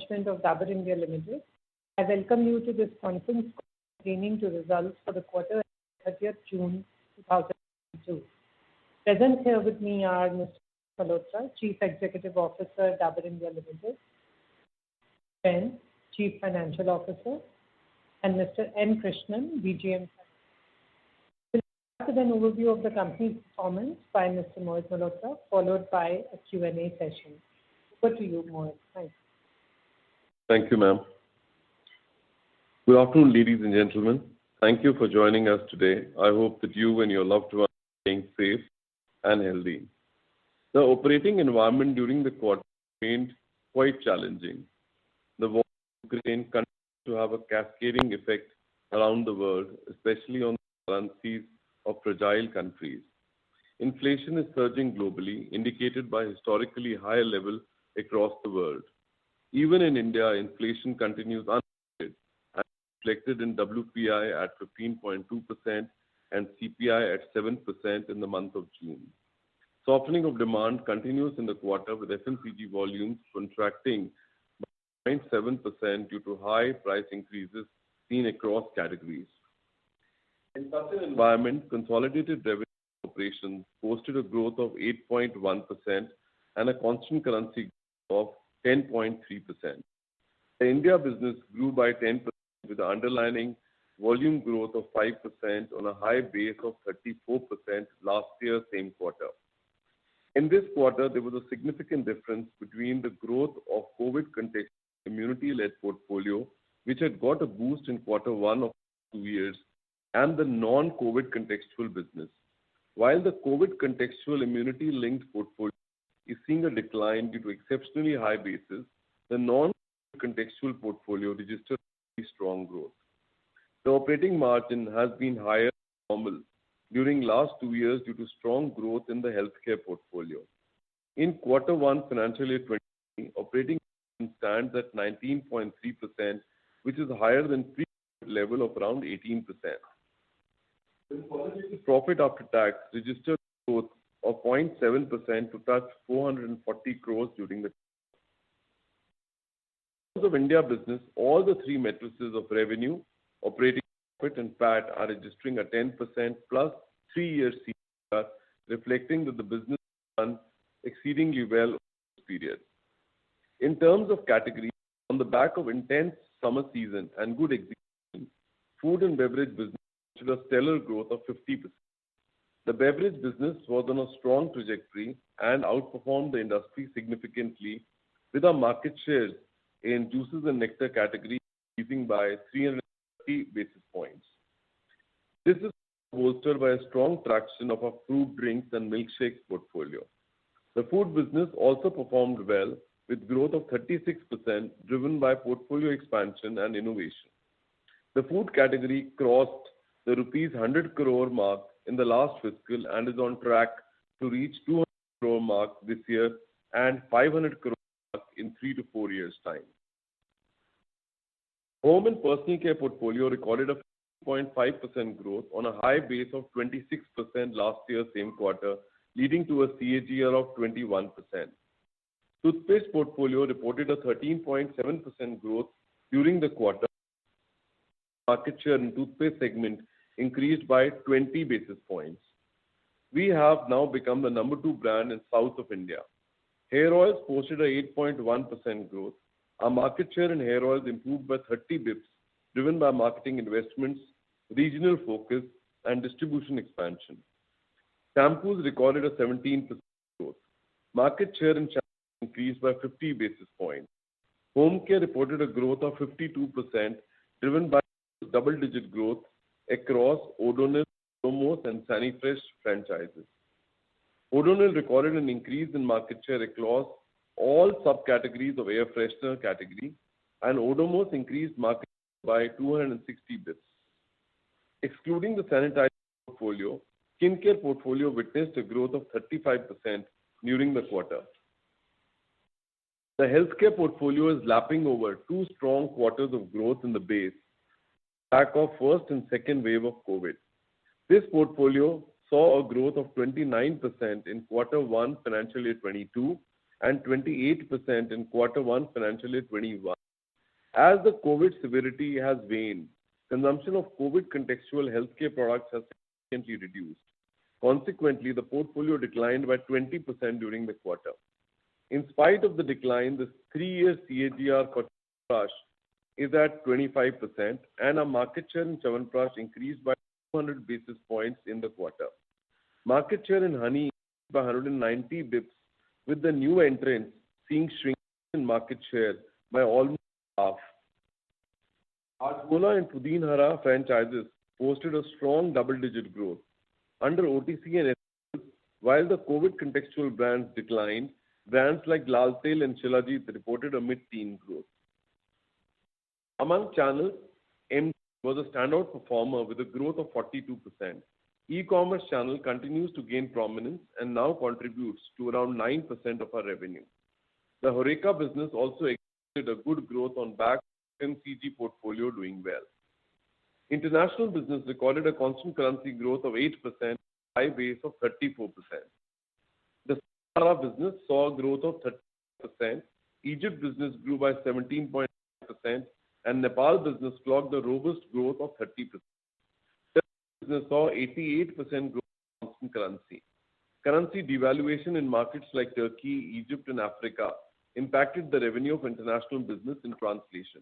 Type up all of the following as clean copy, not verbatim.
management of Dabur India Limited. I welcome you to this conference call pertaining to results for the quarter 30th June 2022. Present here with me are Mr. Malhotra, Chief Executive Officer, Dabur India Limited, Ben, Chief Financial Officer, and Mr. N. Krishnan, BGM. We'll start with an overview of the company's performance by Mr. Mohit Malhotra, followed by a Q&A session. Over to you, Mohit. Thanks. Thank you, ma'am. Good afternoon, ladies and gentlemen. Thank you for joining us today. I hope that you and your loved ones are staying safe and healthy. The operating environment during the quarter remained quite challenging. The war in Ukraine continues to have a cascading effect around the world, especially on the currencies of fragile countries. Inflation is surging globally, indicated by historically high level across the world. Even in India, inflation continues unabated and reflected in WPI at 15.2% and CPI at 7% in the month of June. Softening of demand continues in the quarter, with FMCG volumes contracting by 0.7% due to high price increases seen across categories. In such an environment, consolidated revenue operations posted a growth of 8.1% and a constant currency growth of 10.3%. The India business grew by 10% with the underlying volume growth of 5% on a high base of 34% last year same quarter. In this quarter, there was a significant difference between the growth of COVID contextual immunity-led portfolio, which had got a boost in quarter one of 2 years, and the non-COVID contextual business. While the COVID contextual immunity-linked portfolio is seeing a decline due to exceptionally high bases, the non-COVID contextual portfolio registered very strong growth. The operating margin has been higher than normal during last 2 years due to strong growth in the healthcare portfolio. In quarter one financial year 2020, operating margin stands at 19.3%, which is higher than pre-COVID level of around 18%. Consolidated profit after tax registered growth of 0.7% to touch 440 crores during the in terms of India business, all the three matrices of revenue, operating profit and PAT are registering a 10% plus 3-year CAGR, reflecting that the business has done exceedingly well over this period. In terms of category, on the back of intense summer season and good execution, food and beverage business showed a stellar growth of 50%. The beverage business was on a strong trajectory and outperformed the industry significantly, with our market shares in juices and nectar category increasing by 330 basis points. This is bolstered by a strong traction of our fruit drinks and milkshakes portfolio. The food business also performed well with growth of 36% driven by portfolio expansion and innovation. The food category crossed the rupees 100 crore mark in the last fiscal and is on track to reach 200 crore mark this year and 500 crore mark in 3 to 4 years' time. Home and personal care portfolio recorded a 0.5% growth on a high base of 26% last year same quarter, leading to a CAGR of 21%. Toothpaste portfolio reported a 13.7% growth during the quarter. Market share in toothpaste segment increased by 20 basis points. We have now become the number 2 brand in south of India. Hair oils posted a 8.1% growth. Our market share in hair oils improved by 30 basis points, driven by marketing investments, regional focus, and distribution expansion. Shampoos recorded a 17% growth. Market share in shampoos increased by 50 basis points. Home care reported a growth of 52%, driven by double-digit growth across Odonil, Odomos, and Sanifresh franchises. Odonil recorded an increase in market share across all subcategories of air freshener category, and Odomos increased market share by 260 basis points. Excluding the sanitizer portfolio, skincare portfolio witnessed a growth of 35% during the quarter. The healthcare portfolio is lapping over 2 strong quarters of growth in the base, back of first and second wave of COVID. This portfolio saw a growth of 29% in quarter 1 financial year 22 and 28% in Q1 financial year 21. As the COVID severity has waned, consumption of COVID contextual healthcare products has significantly reduced. Consequently, the portfolio declined by 20% during the quarter. In spite of the decline, the 3-year CAGR for Chyawanprash is at 25%, and our market share in Chyawanprash increased by 200 basis points in the quarter. Market share in honey increased by 190 bips, with the new entrants seeing shrinkage in market share by almost half. Hajmola and Pudin Hara franchises posted a strong double-digit growth. Under OTC and SL, while the COVID contextual brands declined, brands like Lal Tel and Shilajit reported a mid-teen growth. Among channels, MT was a standout performer with a growth of 42%. E-commerce channel continues to gain prominence and now contributes to around 9% of our revenue. The HoReCa business also exhibited a good growth on back of FMCG portfolio doing well. International business recorded a constant currency growth of 8%, high base of 34%. The Sahara business saw a growth of 30%. Egypt business grew by 17.5%, and Nepal business clocked a robust growth of 30%. Business saw 88% growth in constant currency. Currency devaluation in markets like Turkey, Egypt, and Africa impacted the revenue of international business in translation.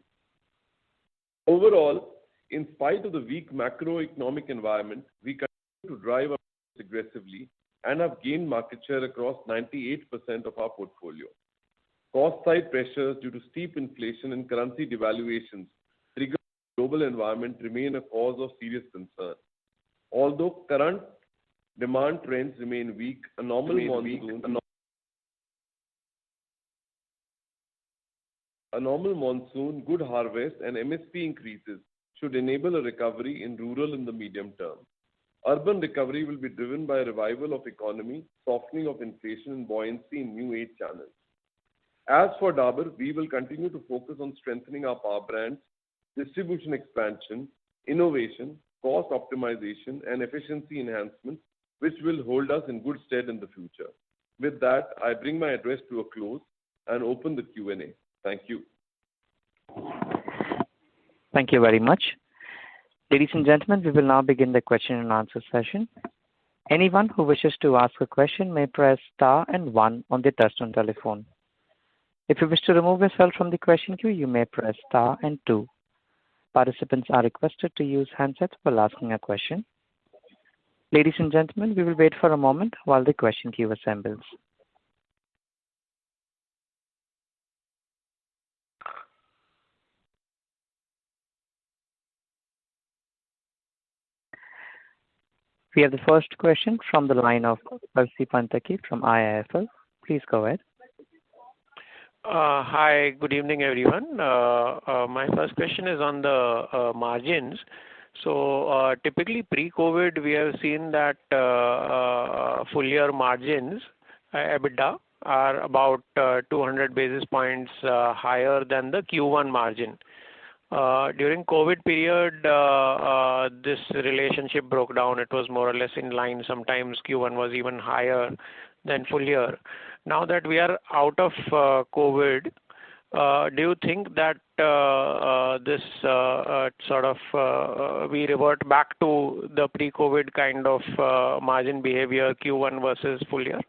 Overall, in spite of the weak macroeconomic environment, we continue to drive our business aggressively and have gained market share across 98% of our portfolio. Cost side pressures due to steep inflation and currency devaluations triggered by the global environment remain a cause of serious concern. Although current demand trends remain weak, a normal monsoon, good harvest, and MSP increases should enable a recovery in rural in the medium term. Urban recovery will be driven by a revival of economy, softening of inflation, and buoyancy in new age channels. As for Dabur, we will continue to focus on strengthening our power brands, distribution expansion, innovation, cost optimization, and efficiency enhancement, which will hold us in good stead in the future. With that, I bring my address to a close and open the Q&A. Thank you. Thank you very much. Ladies and gentlemen, we will now begin the question and answer session. Anyone who wishes to ask a question may press star and 1 on the touchtone telephone. If you wish to remove yourself from the question queue, you may press star and 2. Participants are requested to use handsets while asking a question. Ladies and gentlemen, we will wait for a moment while the question queue assembles. We have the first question from the line of Percy Panthaki from IIFL. Please go ahead. Hi, good evening, everyone. My first question is on the margins. So, typically pre-COVID, we have seen that full year margins, EBITDA, are about 200 basis points higher than the Q1 margin. During COVID period, this relationship broke down. It was more or less in line. Sometimes Q1 was even higher than full year. Now that we are out of COVID, do you think that this sort of we revert back to the pre-COVID kind of margin behavior, Q1 versus full year?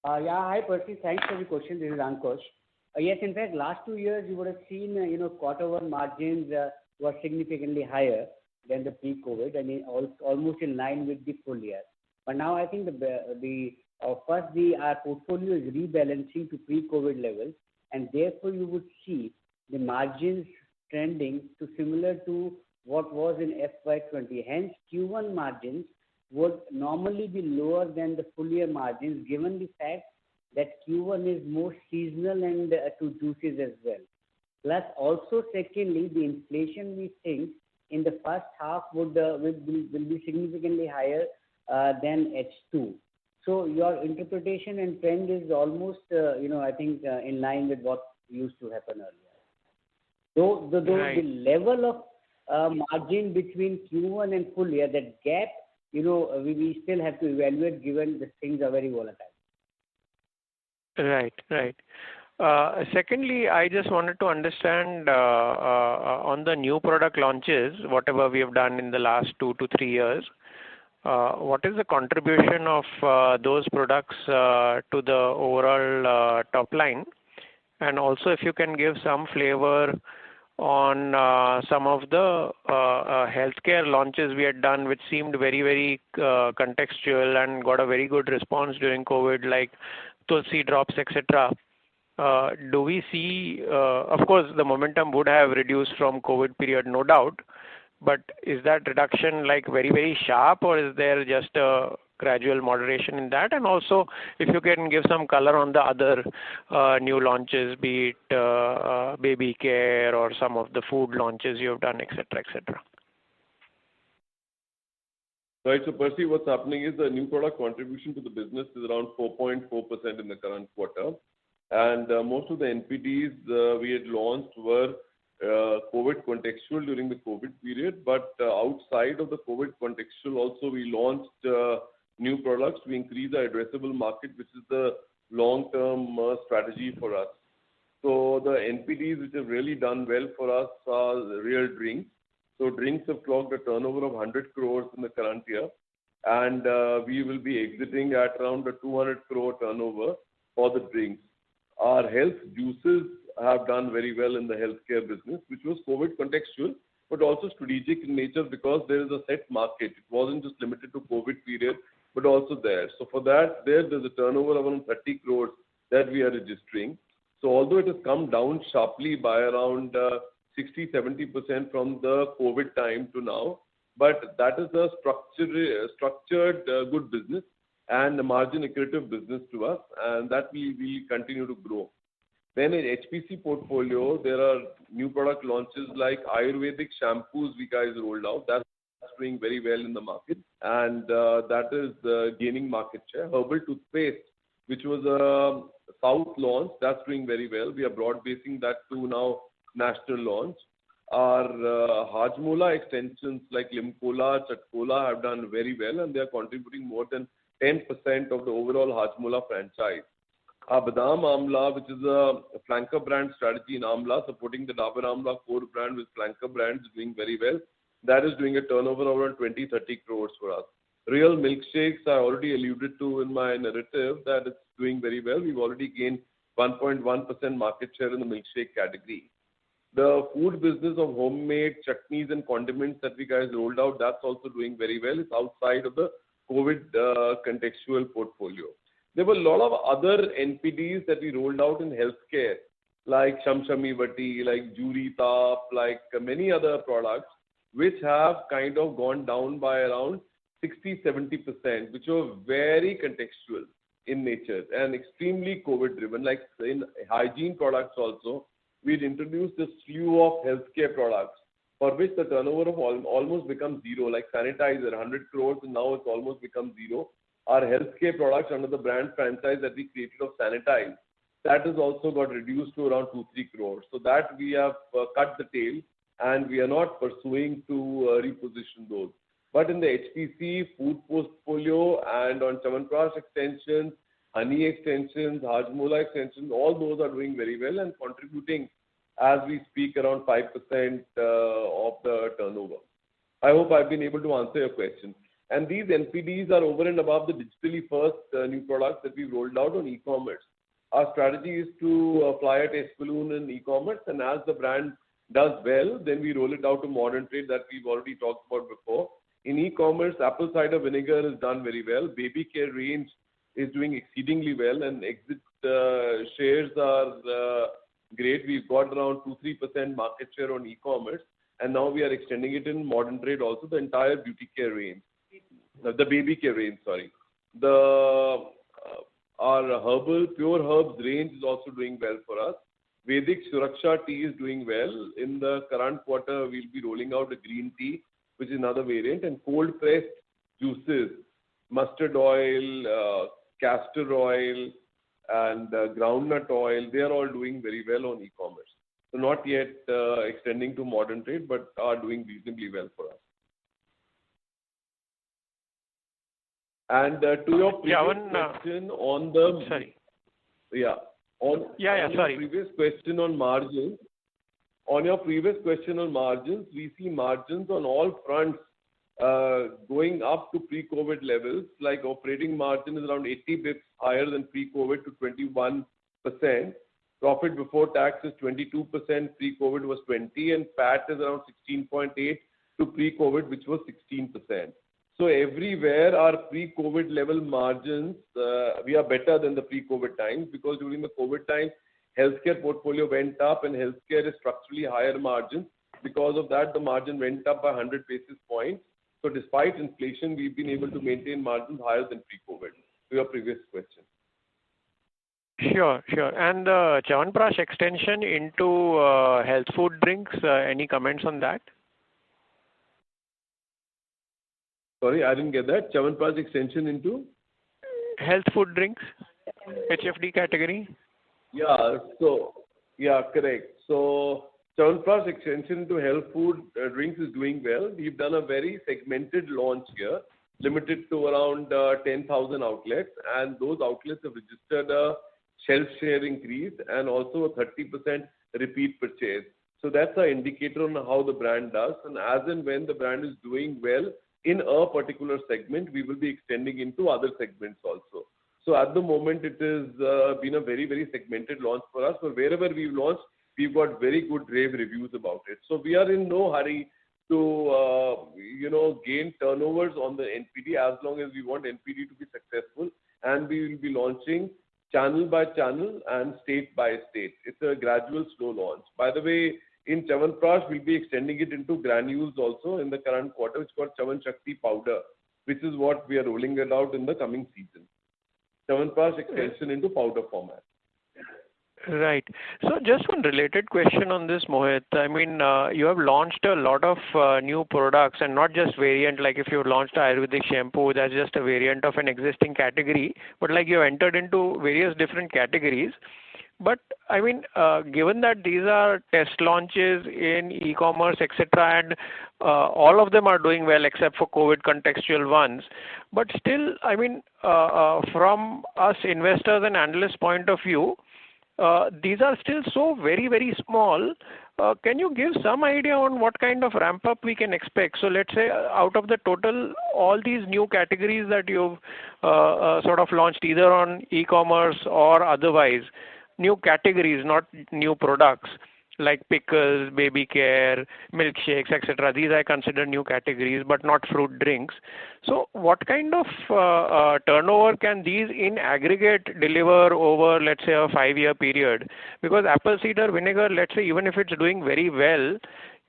Hi, Percy. Thanks for the question. This is Ankush. Yes, in fact, last 2 years you would have seen, Q1 margins were significantly higher than the pre-COVID and almost in line with the full year. But now I think our portfolio is rebalancing to pre-COVID levels, and therefore you would see the margins trending to similar to what was in FY20. Hence, Q1 margins would normally be lower than the full year margins, given the fact that Q1 is more seasonal and to juices as well. Plus, also secondly, the inflation we think in the first half will be significantly higher than H2. So your interpretation and trend is almost, I think in line with what used to happen earlier. Though the level of margin between Q1 and full year, that gap we still have to evaluate given the things are very volatile. Right. Secondly, I just wanted to understand on the new product launches, whatever we have done in the last 2 to 3 years, what is the contribution of those products to the overall top line? And also, if you can give some flavor on some of the healthcare launches we had done, which seemed very, very contextual and got a very good response during COVID, like Tulsi drops, etc. Do we see, of course, the momentum would have reduced from COVID period, no doubt, but is that reduction like very, very sharp, or is there just a gradual moderation in that? And also, if you can give some color on the other new launches, be it baby care or some of the food launches you have done, etc., etc. Right. So, Percy, what's happening is the new product contribution to the business is around 4.4% in the current quarter. And most of the NPDs we had launched were COVID contextual during the COVID period. But outside of the COVID contextual, also we launched new products to increase our addressable market, which is the long-term strategy for us. So the NPDs which have really done well for us are real drinks. So drinks have clocked a turnover of 100 crores in the current year, and we will be exiting at around a 200 crore turnover for the drinks. Our health juices have done very well in the healthcare business, which was COVID contextual, but also strategic in nature because there is a set market. It wasn't just limited to COVID period, but also there. So for that, there's a turnover of around 30 crores that we are registering. So although it has come down sharply by around 60-70% from the COVID time to now, but that is a structured good business and a margin accretive business to us, and that we continue to grow. Then in HPC portfolio, there are new product launches like Ayurvedic shampoos we guys rolled out. That's doing very well in the market, and that is gaining market share. Herbal toothpaste, which was a South launch, that's doing very well. We are broad basing that to now national launch. Our Hajmola extensions like Limcola, Chatcola have done very well, and they are contributing more than 10% of the overall Hajmola franchise. Our Badam Amla, which is a flanker brand strategy in Amla, supporting the Dabur Amla core brand with flanker brands, is doing very well. That is doing a turnover of around 20-30 crores for us. Real milkshakes, I already alluded to in my narrative that it's doing very well. We've already gained 1.1% market share in the milkshake category. The food business of homemade chutneys and condiments that we guys rolled out, that's also doing very well. It's outside of the COVID contextual portfolio. There were a lot of other NPDs that we rolled out in healthcare, like Shamshami Vati, like Juri Tap, like many other products, which have kind of gone down by around 60-70%, which were very contextual in nature and extremely COVID driven. Like in hygiene products also, we'd introduced a slew of healthcare products for which the turnover of almost becomes zero, like sanitizer, 100 crores, and now it's almost become zero. Our healthcare products under the brand franchise that we created of Sanitize, that has also got reduced to around 2-3 crores. So that we have cut the tail, and we are not pursuing to reposition those. But in the HPC food portfolio and on Chyawanprash extensions, honey extensions, Hajmola extensions, all those are doing very well and contributing as we speak around 5% of the turnover. I hope I've been able to answer your question. And these NPDs are over and above the digitally first new products that we rolled out on e-commerce. Our strategy is to fly at Espaloon in e-commerce, and as the brand does well, then we roll it out to modern trade that we've already talked about before. In e-commerce, apple cider vinegar is done very well. Baby care range is doing exceedingly well, and exit shares are great. We've got around 2-3% market share on e-commerce, and now we are extending it in modern trade also, the entire beauty care range. The baby care range, sorry. Our herbal, pure herbs range is also doing well for us. Vedic Suraksha tea is doing well. In the current quarter, we'll be rolling out a green tea, which is another variant, and cold pressed juices, mustard oil, castor oil, and groundnut oil, they are all doing very well on e-commerce. So not yet extending to modern trade, but are doing reasonably well for us. And to your previous Chavan, question on the... sorry. Yeah. Sorry. Previous question on margins. On your previous question on margins, we see margins on all fronts going up to pre-COVID levels. Like operating margin is around 80 bps higher than pre-COVID to 21%. Profit before tax is 22%, pre-COVID was 20, and PAT is around 16.8 to pre-COVID, which was 16%. So everywhere our pre-COVID level margins, we are better than the pre-COVID times, because during the COVID time, healthcare portfolio went up and healthcare is structurally higher margins. Because of that, the margin went up by 100 basis points. So despite inflation, we've been able to maintain margins higher than pre-COVID. To your previous question. Sure. And Chyawanprash extension into health food drinks, any comments on that? Sorry, I didn't get that. Chyawanprash extension into? Health food drinks, HFD category. Correct. So Chyawanprash extension into health food drinks is doing well. We've done a very segmented launch here, limited to around 10,000 outlets, and those outlets have registered a shelf share increase and also a 30% repeat purchase. So that's an indicator on how the brand does, and as and when the brand is doing well in a particular segment, we will be extending into other segments also. So at the moment, it has been a very, very segmented launch for us. So wherever we've launched, we've got very good rave reviews about it. So we are in no hurry to, gain turnovers on the NPD, as long as we want NPD to be successful, and we will be launching channel by channel and state by state. It's a gradual, slow launch. By the way, in Chyawanprash, we'll be extending it into granules also in the current quarter, which is called Chyawan Shakti powder, which is what we are rolling it out in the coming season. Chyawanprash extension into powder format. Right. So just one related question on this, Mohit. I mean, you have launched a lot of new products, and not just variant, like if you launched Ayurvedic shampoo, that's just a variant of an existing category, but like you entered into various different categories. But I mean, given that these are test launches in e-commerce, etc., and all of them are doing well except for COVID contextual ones, but still, I mean, from us investors and analysts' point of view, these are still so very, very small. Can you give some idea on what kind of ramp up we can expect? So let's say out of the total, all these new categories that you've sort of launched either on e-commerce or otherwise, new categories, not new products, like pickles, baby care, milkshakes, etc. These I consider new categories, but not fruit drinks. So what kind of turnover can these in aggregate deliver over, let's say, a 5-year period? Because apple cider vinegar, let's say, even if it's doing very well,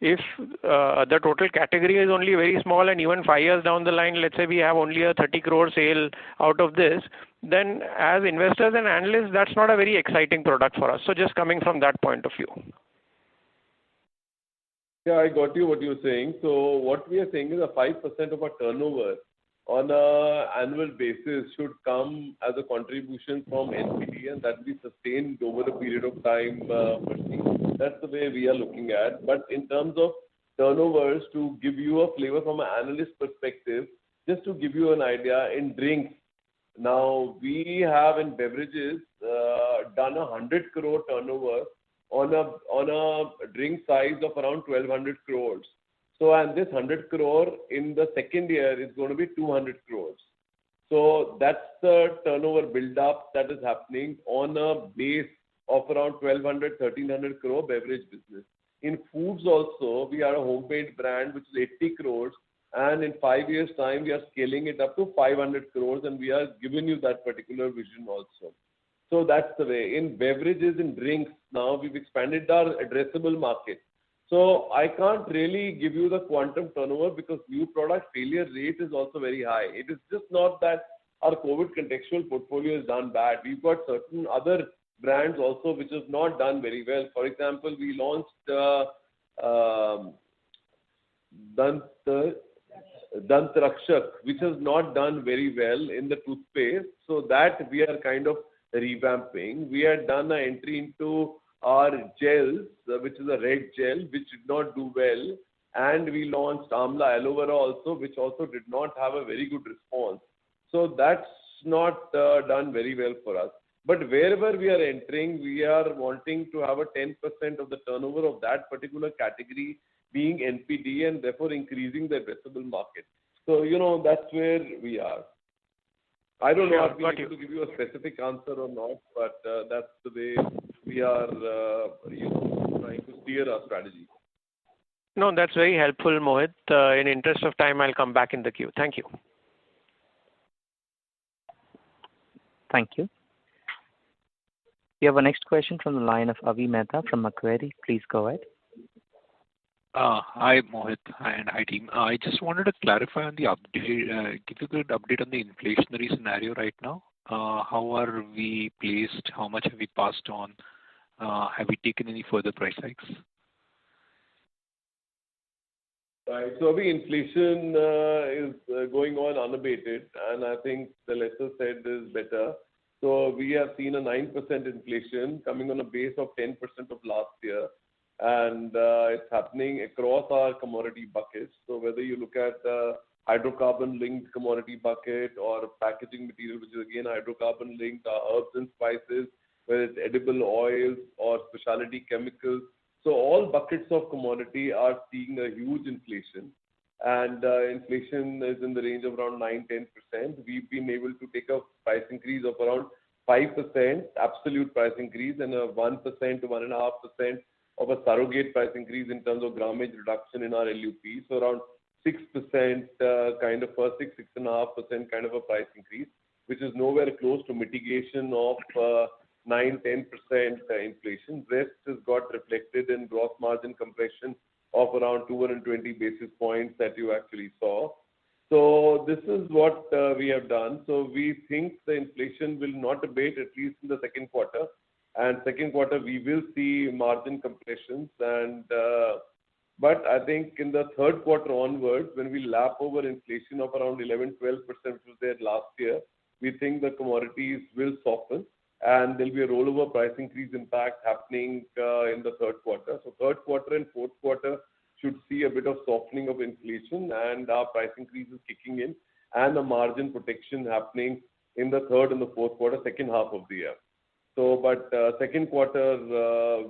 if the total category is only very small, and even 5 years down the line, let's say we have only a 30 crore sale out of this, then as investors and analysts, that's not a very exciting product for us. So just coming from that point of view. Yeah, I got you what you're saying. So what we are saying is 5% of our turnover on an annual basis should come as a contribution from NPD, and that will be sustained over a period of time. That's the way we are looking at. But in terms of turnovers, to give you a flavor from an analyst perspective, just to give you an idea, in drinks, now we have in beverages done 100 crore turnover on a drink size of around 1200 crores. So, and this 100 crore in the second year is going to be 200 crores. So that's the turnover build-up that is happening on a base of around 1200, 1300 crore beverage business. In foods also, we are a homemade brand which is 80 crores, and in 5 years' time, we are scaling it up to 500 crores, and we are giving you that particular vision also. So that's the way. In beverages and drinks, now we've expanded our addressable market. So I can't really give you the quantum turnover because new product failure rate is also very high. It is just not that our COVID contextual portfolio is done bad. We've got certain other brands also which have not done very well. For example, we launched Dant Rakshak, which has not done very well in the toothpaste. So that we are kind of revamping. We had done an entry into our gels, which is a red gel, which did not do well. And we launched Amla Aloe Vera also, which also did not have a very good response. So that's not done very well for us. But wherever we are entering, we are wanting to have a 10% of the turnover of that particular category being NPD and therefore increasing the addressable market. So, that's where we are. I don't know if I'm able to give you a specific answer or not, but that's the way we are, trying to steer our strategy. No, that's very helpful, Mohit. In interest of time, I'll come back in the queue. Thank you. Thank you. We have our next question from the line of Avi Mehta from Macquarie. Please go ahead. Hi, Mohit. Hi, team. I just wanted to clarify on the update, give you a good update on the inflationary scenario right now. How are we placed? How much have we passed on? Have we taken any further price hikes? Right. So the inflation is going on unabated, and I think the lesser said is better. So we have seen a 9% inflation coming on a base of 10% of last year. And it's happening across our commodity buckets. So whether you look at hydrocarbon-linked commodity bucket or packaging material, which is again hydrocarbon-linked, herbs and spices, whether it's edible oils or specialty chemicals. So all buckets of commodity are seeing a huge inflation. And inflation is in the range of around 9-10%. We've been able to take a price increase of around 5%, absolute price increase, and a 1% to 1.5% of a surrogate price increase in terms of grammage reduction in our LUP. So around 6% kind of a 6.5% kind of a price increase, which is nowhere close to mitigation of 9-10% inflation. Rest has got reflected in gross margin compression of around 220 basis points that you actually saw. So this is what we have done. So we think the inflation will not abate at least in the second quarter. And second quarter, we will see margin compressions. But I think in the third quarter onwards, when we lap over inflation of around 11-12%, which was there last year, we think the commodities will soften and there'll be a rollover price increase impact happening in the third quarter. So third quarter and fourth quarter should see a bit of softening of inflation and our price increases kicking in and the margin protection happening in the third and the fourth quarter, second half of the year. So, but second quarter,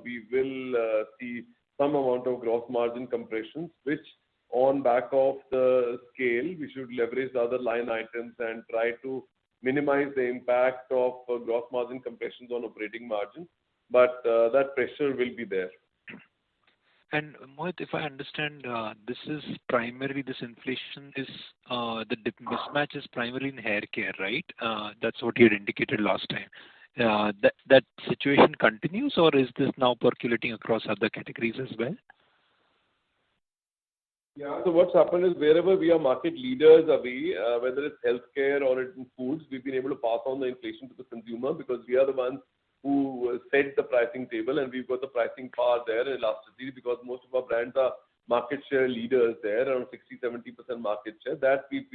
we will see some amount of gross margin compressions, which on back of the scale, we should leverage the other line items and try to minimize the impact of gross margin compressions on operating margin. But that pressure will be there. And Mohit, if I understand, this inflation is, the mismatch is primarily in hair care, right? That's what you had indicated last time. That situation continues, or is this now percolating across other categories as well? Yeah, so what's happened is wherever we are market leaders, Avi, whether it's healthcare or it's in foods, we've been able to pass on the inflation to the consumer because we are the ones who set the pricing table and we've got the pricing power there in elasticity because most of our brands are market share leaders there, around 60-70% market share. That we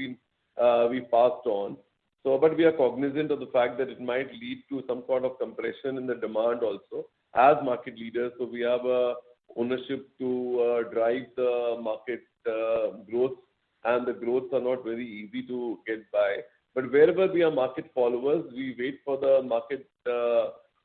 passed on. So, but we are cognizant of the fact that it might lead to some sort of compression in the demand also as market leaders. So we have a ownership to drive the market growth, and the growths are not very easy to get by. But wherever we are market followers, we wait for the market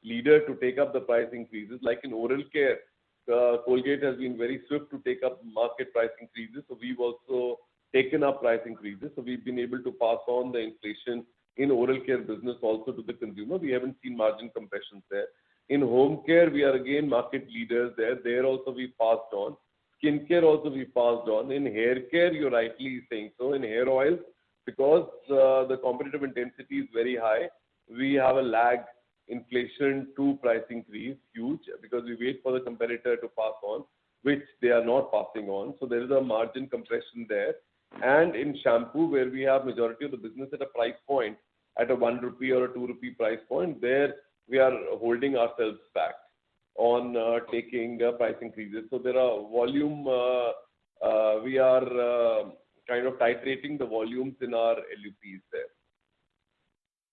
leader to take up the price increases. Like in oral care, Colgate has been very swift to take up market price increases. So we've also taken up price increases. So we've been able to pass on the inflation in oral care business also to the consumer. We haven't seen margin compressions there. In home care, we are again market leaders there. There also we passed on. Skincare also we passed on. In hair care, you're rightly saying so. In hair oils, because the competitive intensity is very high, we have a lag inflation to price increase, huge, because we wait for the competitor to pass on, which they are not passing on. So there is a margin compression there. And in shampoo, where we have majority of the business at a price point, at a 1 rupee or a 2 rupee price point, there we are holding ourselves back on taking price increases. So there are volume, we are kind of titrating the volumes in our LUPs there.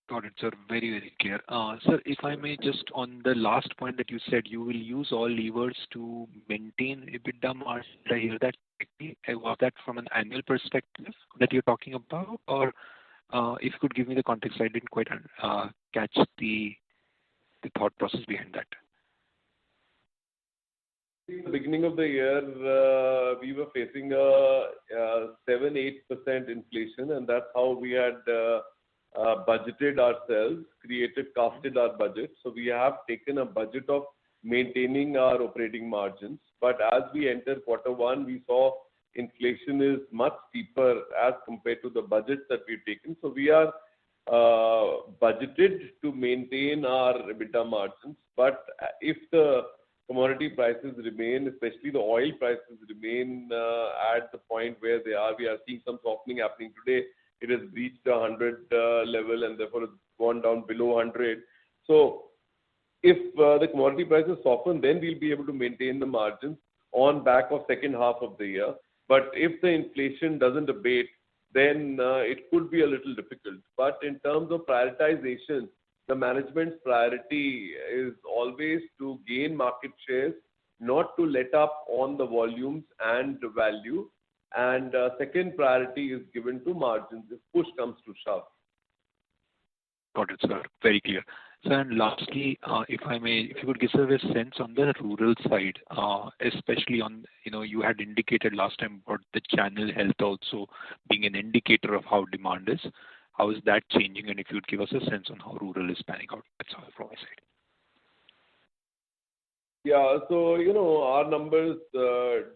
Got it, sir. Very, very clear. Sir, if I may just on the last point that you said, you will use all levers to maintain EBITDA margin. Did I hear that correctly? Was that from an annual perspective that you're talking about, or If you could give me the context, I didn't quite catch the thought process behind that. In the beginning of the year, we were facing a 7-8% inflation, and that's how we had budgeted ourselves, casted our budget. So we have taken a budget of maintaining our operating margins. But as we enter quarter one, we saw inflation is much steeper as compared to the budgets that we've taken. So we are budgeted to maintain our EBITDA margins. But if the commodity prices remain, especially the oil prices remain at the point where they are, we are seeing some softening happening today. It has reached the 100 level and therefore it's gone down below 100. So if the commodity prices soften, then we'll be able to maintain the margins on back of second half of the year. But if the inflation doesn't abate, then it could be a little difficult. But in terms of prioritization, the management's priority is always to gain market shares, not to let up on the volumes and the value. And second priority is given to margins if push comes to shove. Got it, sir. Very clear. So, and lastly, if I may, if you could give us a sense on the rural side, especially on, you had indicated last time about the channel health also being an indicator of how demand is. How is that changing? And if you would give us a sense on how rural is panning out, that's all from my side. Yeah, so, our numbers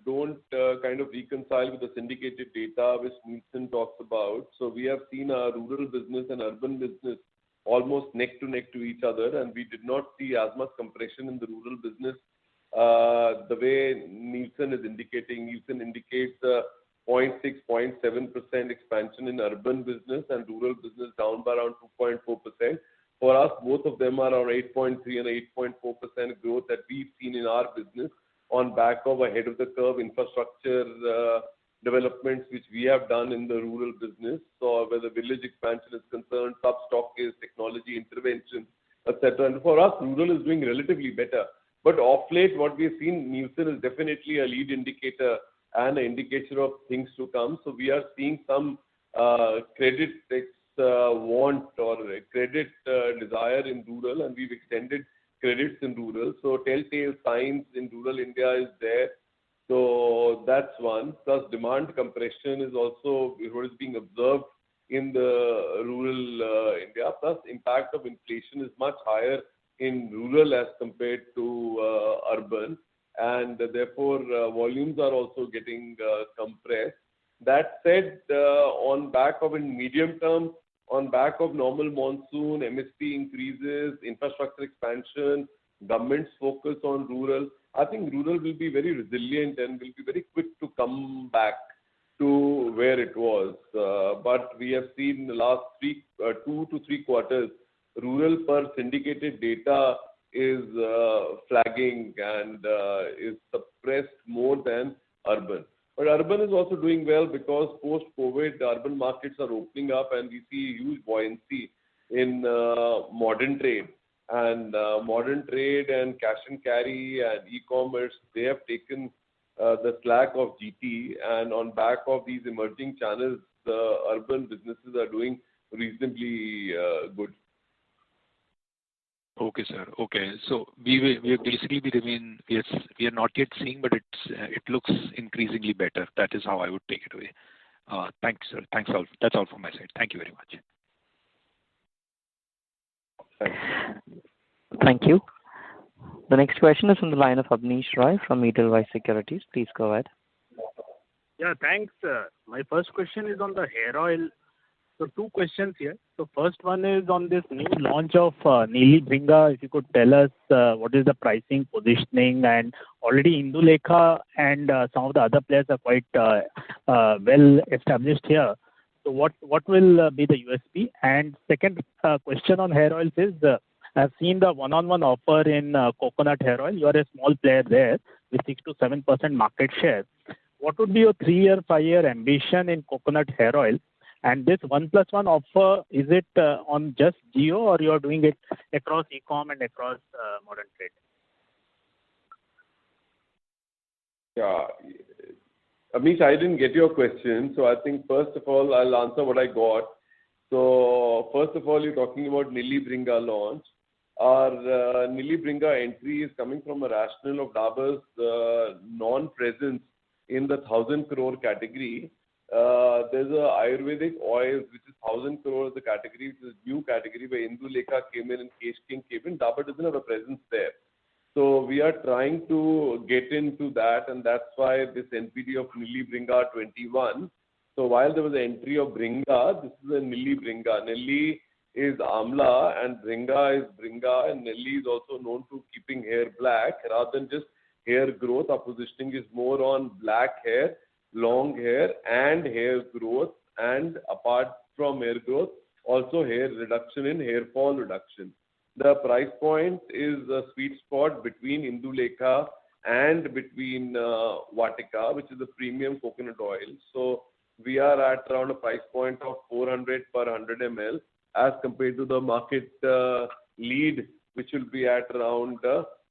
don't kind of reconcile with the syndicated data which Nielsen talks about. So we have seen our rural business and urban business almost neck to neck to each other, and we did not see as much compression in the rural business the way Nielsen is indicating. Nielsen indicates 0.6, 0.7% expansion in urban business and rural business down by around 2.4%. For us, both of them are around 8.3 and 8.4% growth that we've seen in our business on back of ahead of the curve infrastructure developments which we have done in the rural business. So where the village expansion is concerned, sub-stock is technology intervention, etc. And for us, rural is doing relatively better. But of late, what we've seen, Nielsen is definitely a lead indicator and an indicator of things to come. So we are seeing some credit want or credit desire in rural, and we've extended credits in rural. So telltale signs in rural India is there. So that's one. Plus demand compression is also what is being observed in the rural India. Plus impact of inflation is much higher in rural as compared to urban, and therefore volumes are also getting compressed. That said, on back of in medium term, on back of normal monsoon, MSP increases, infrastructure expansion, government's focus on rural, I think rural will be very resilient and will be very quick to come back to where it was. But we have seen in the last 2 to 3 quarters, rural per syndicated data is flagging and is suppressed more than urban. But urban is also doing well because post-COVID, the urban markets are opening up and we see huge buoyancy in modern trade. And modern trade and cash and carry and e-commerce, they have taken the slack of GT, and on back of these emerging channels, the urban businesses are doing reasonably good. Okay, sir. Okay, so we are not yet seeing, but it looks increasingly better. That is how I would take it away. Thanks, sir. Thanks all. That's all from my side. Thank you very much. Thank you. The next question is from the line of Abneesh Roy from Edelweiss Securities. Please go ahead. Yeah, thanks. My first question is on the hair oil. So 2 questions here. So first one is on this new launch of Neeli Bringa. If you could tell us what is the pricing, positioning, and already Indulekha and some of the other players are quite well established here. So what will be the USP? And second question on hair oils is, I've seen the one-on-one offer in coconut hair oil. You are a small player there with 6 to 7% market share. What would be your 3-year, 5-year ambition in coconut hair oil? And this 1+1 offer, is it on just Jio or you are doing it across e-com and across modern trade? Yeah. Amish, I didn't get your question. So I think first of all, I'll answer what I got. So first of all, you're talking about Nilli Bringa launch. Our Nilli Bringa entry is coming from a rationale of Dabur's non-presence in the 1,000 crore category. There's a Ayurvedic oil which is 1,000 crore the category, which is a new category where Indulekha came in and Kesh King came in. Dabur doesn't have a presence there. So we are trying to get into that, and that's why this NPD of Nilli Bringa 21. So while there was an entry of Bringa, this is a Nilli Bringa. Nilli is Amla and Bringa is Bringa, and Nilli is also known to keeping hair black rather than just hair growth. Our positioning is more on black hair, long hair and hair growth, and apart from hair growth, also hair reduction in hair fall reduction. The price point is a sweet spot between Indulekha and between Vatika, which is a premium coconut oil. So we are at around a price point of 400 per 100 ml as compared to the market lead, which will be at around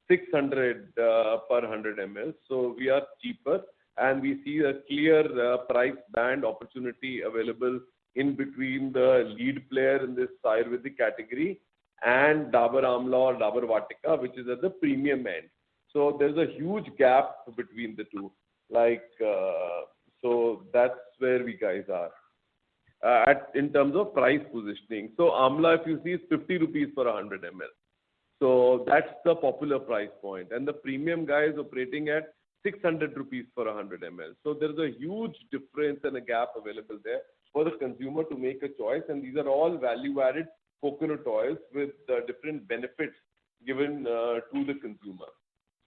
600 per 100 ml. So we are cheaper, and we see a clear price band opportunity available in between the lead player in this Ayurvedic category and Dabur Amla or Dabur Vatika, which is at the premium end. So there's a huge gap between the two. So that's where we guys are in terms of price positioning. So Amla, if you see, is 50 rupees per 100 ml. So that's the popular price point. And the premium guy is operating at 600 rupees per 100 ml. So there's a huge difference and a gap available there for the consumer to make a choice. And these are all value-added coconut oils with different benefits given to the consumer.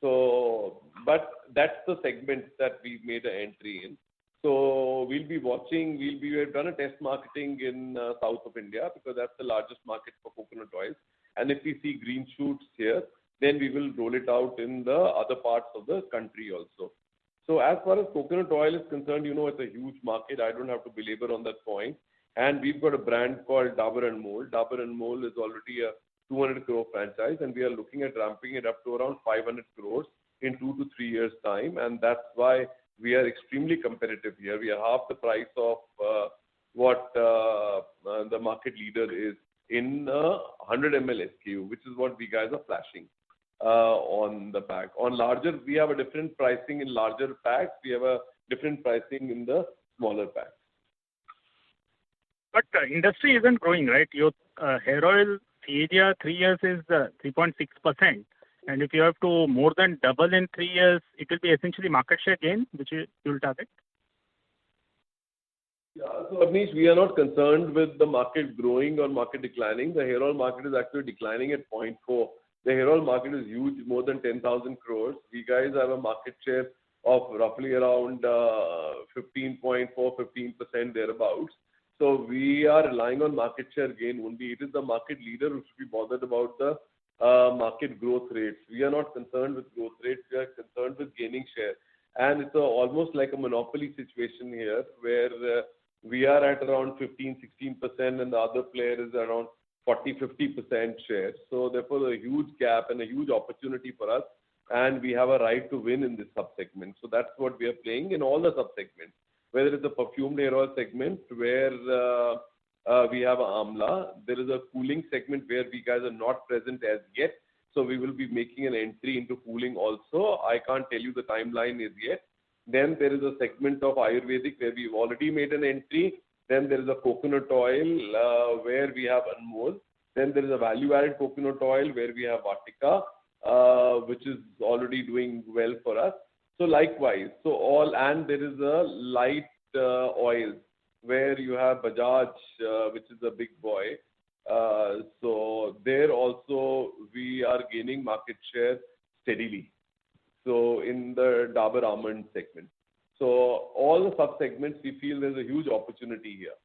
So, but that's the segment that we made an entry in. So we'll be watching, we've done a test marketing in south of India because that's the largest market for coconut oils. And if we see green shoots here, then we will roll it out in the other parts of the country also. So as far as coconut oil is concerned, it's a huge market. I don't have to belabor on that point. And we've got a brand called Dabur Anmol. Dabur Anmol is already a 200 crore franchise, and we are looking at ramping it up to around 500 crores in 2 to 3 years' time. And that's why we are extremely competitive here. We are half the price of what the market leader is in 100 ml SKU, which is what we guys are flashing on the pack. On larger, we have a different pricing in larger packs. We have a different pricing in the smaller packs. But industry isn't growing, right? Your hair oil CAGR 3 years is 3.6%. And if you have to more than double in 3 years, it will be essentially market share gain, which you will target? Yeah, so Abneesh, we are not concerned with the market growing or market declining. The hair oil market is actually declining at 0.4. The hair oil market is huge, more than 10,000 crores. We guys have a market share of roughly around 15.4, 15% thereabouts. So we are relying on market share gain only. It is the market leader who should be bothered about the market growth rates. We are not concerned with growth rates. We are concerned with gaining share. And it's almost like a monopoly situation here where we are at around 15, 16% and the other player is around 40, 50% share. So therefore a huge gap and a huge opportunity for us. And we have a right to win in this subsegment. So that's what we are playing in all the subsegments. Whether it's a perfumed hair oil segment where we have Amla. There is a cooling segment where we guys are not present as yet. So we will be making an entry into cooling also. I can't tell you the timeline is yet. Then there is a segment of Ayurvedic where we've already made an entry. Then there is a coconut oil where we have Anmol. Then there is a value-added coconut oil where we have Vatika, which is already doing well for us. So likewise, and there is a light oil where you have Bajaj, which is a big boy. So there also we are gaining market share steadily. So in the Dabur Almond segment. So all the sub-segments, we feel there's a huge opportunity here.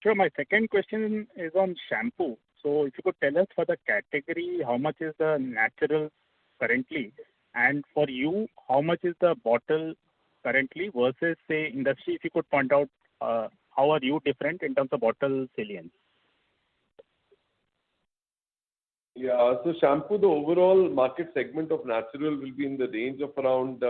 Sure. My second question is on shampoo. So if you could tell us for the category, how much is the natural currently? And for you, how much is the bottle currently versus, say, industry? If you could point out how are you different in terms of bottle salience? Yeah, so shampoo, the overall market segment of natural will be in the range of around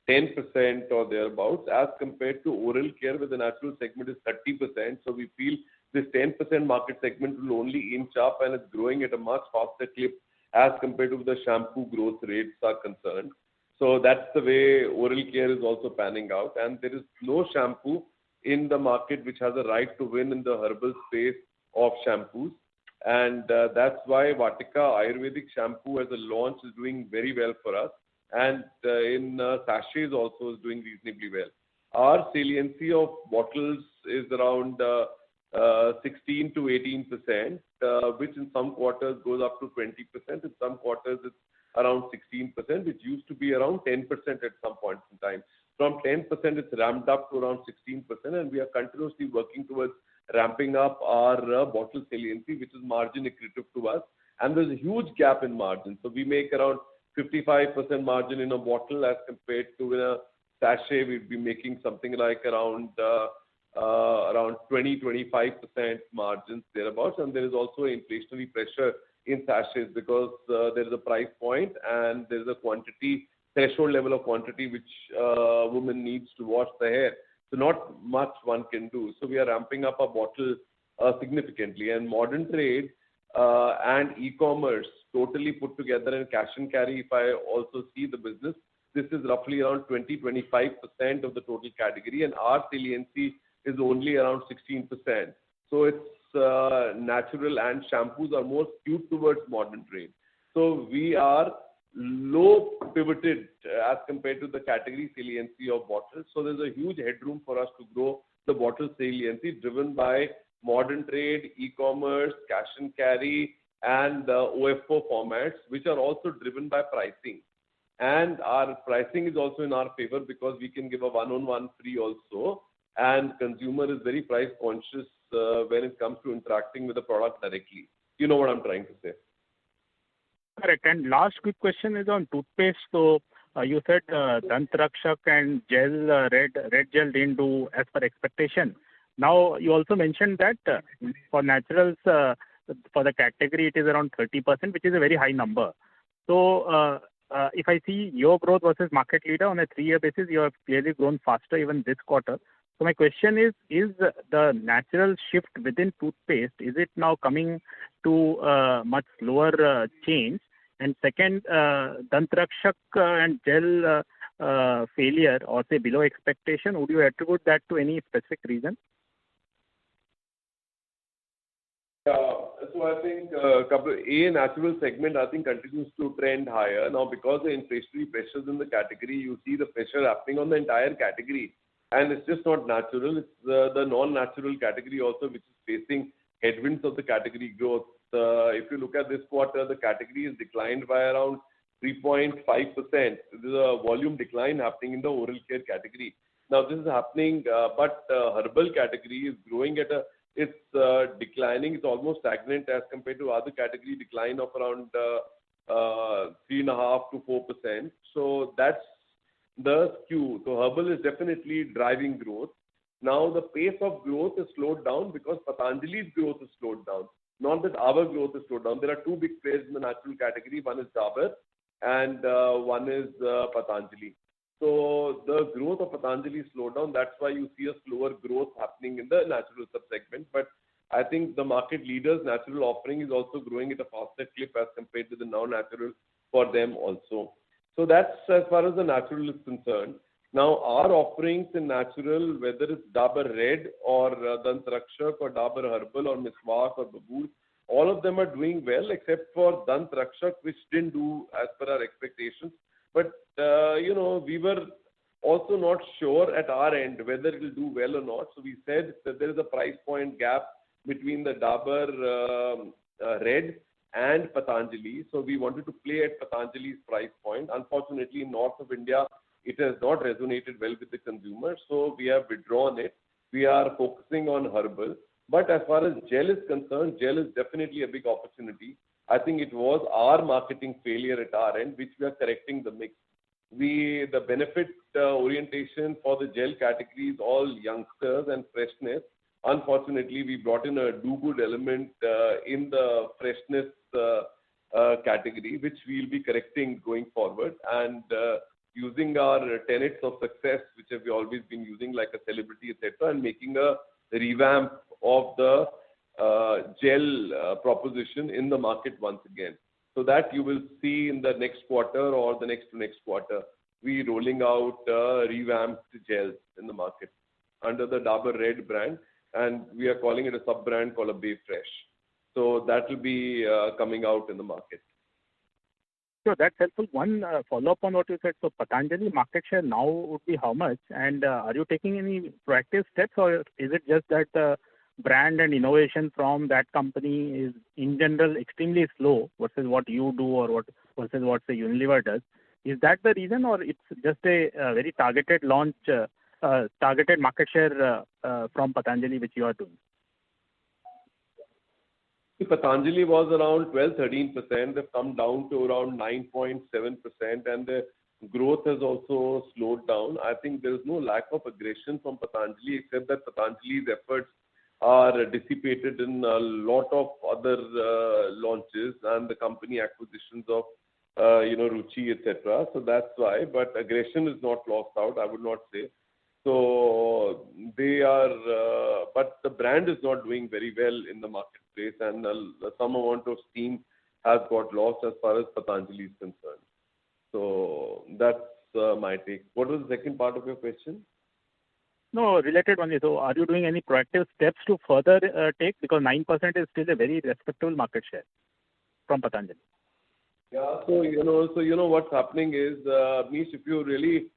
10% or thereabouts as compared to oral care where the natural segment is 30%. So we feel this 10% market segment will only inch up, and it's growing at a much faster clip as compared to the shampoo growth rates are concerned. So that's the way oral care is also panning out. And there is no shampoo in the market which has a right to win in the herbal space of shampoos. And that's why Vatika Ayurvedic shampoo as a launch is doing very well for us. And in sachets also is doing reasonably well. Our saliency of bottles is around 16 to 18%, which in some quarters goes up to 20%. In some quarters it's around 16%, which used to be around 10% at some point in time. From 10%, it's ramped up to around 16%, and we are continuously working towards ramping up our bottle saliency, which is margin accretive to us. And there's a huge gap in margin. So we make around 55% margin in a bottle as compared to in a sachet. We'd be making something like around 20-25% margins thereabouts. And there is also inflationary pressure in sachets because there is a price point and there is a quantity, threshold level of quantity which woman needs to wash the hair. So not much one can do. So we are ramping up our bottle significantly. And modern trade and e-commerce totally put together and cash and carry, if I also see the business, this is roughly around 20-25% of the total category, and our saliency is only around 16%. So it's natural, and shampoos are more skewed towards modern trade. So we are low pivoted as compared to the category saliency of bottles. So there's a huge headroom for us to grow the bottle saliency driven by modern trade, e-commerce, cash and carry, and OFO formats, which are also driven by pricing. And our pricing is also in our favor because we can give a one-on-one free also, and consumer is very price conscious when it comes to interacting with the product directly. You know what I'm trying to say. Correct. And last quick question is on toothpaste. So you said Dant Rakshak and gel, red gel didn't do as per expectation. Now you also mentioned that for naturals, for the category, it is around 30%, which is a very high number. So if I see your growth versus market leader on a 3-year basis, you have clearly grown faster even this quarter. So my question is the natural shift within toothpaste, is it now coming to much slower change? And second, Dant Rakshak and gel failure or say below expectation, would you attribute that to any specific reason? So I think natural segment I think continues to trend higher. Now because the inflationary pressures in the category, you see the pressure happening on the entire category. And it's just not natural. It's the non-natural category also which is facing headwinds of the category growth. If you look at this quarter, the category is declined by around 3.5%. There's a volume decline happening in the oral care category. Now this is happening, but herbal category is growing it's declining. It's almost stagnant as compared to other category decline of around 3.5 to 4%. So that's the skew. So herbal is definitely driving growth. Now the pace of growth is slowed down because Patanjali's growth is slowed down. Not that our growth is slowed down. There are two big players in the natural category. One is Dabur and one is Patanjali. So the growth of Patanjali slowed down. That's why you see a slower growth happening in the natural subsegment. But I think the market leaders' natural offering is also growing at a faster clip as compared to the non-natural for them also. So that's as far as the natural is concerned. Now our offerings in natural, whether it's Dabur Red or Dant Rakshak or Dabur Herbal or Miswak or Dabur, all of them are doing well except for Dant Rakshak, which didn't do as per our expectations. But, we were also not sure at our end whether it will do well or not. So we said that there is a price point gap between the Dabur Red and Patanjali. So we wanted to play at Patanjali's price point. Unfortunately, in north of India, it has not resonated well with the consumer. So we have withdrawn it. We are focusing on herbal. But as far as gel is concerned, gel is definitely a big opportunity. I think it was our marketing failure at our end, which we are correcting the mix. The benefit orientation for the gel category is all youngsters and freshness. Unfortunately, we brought in a do-good element in the freshness category, which we'll be correcting going forward and using our tenets of success, which have we always been using, like a celebrity, etc., and making a revamp of the gel proposition in the market once again. So that you will see in the next quarter or the next to next quarter, we rolling out revamped gels in the market under the Dabur Red brand, and we are calling it a sub-brand called a Bay Fresh. So that will be coming out in the market. Sure, that's helpful. One follow-up on what you said. So Patanjali market share now would be how much? And are you taking any proactive steps, or is it just that brand and innovation from that company is in general extremely slow versus what you do or versus what the Unilever does? Is that the reason, or it's just a very targeted launch, targeted market share from Patanjali which you are doing? Patanjali was around 12-13%. They've come down to around 9.7%, and the growth has also slowed down. I think there is no lack of aggression from Patanjali, except that Patanjali's efforts are dissipated in a lot of other launches and the company acquisitions of Ruchi, etc. So that's why. But aggression is not lost out, I would not say. So they are, but the brand is not doing very well in the marketplace, and some amount of steam has got lost as far as Patanjali is concerned. So that's my take. What was the second part of your question? No, related only. So are you doing any proactive steps to further take? Because 9% is still a very respectable market share from Patanjali. Yeah, so what's happening is, Mish, if you really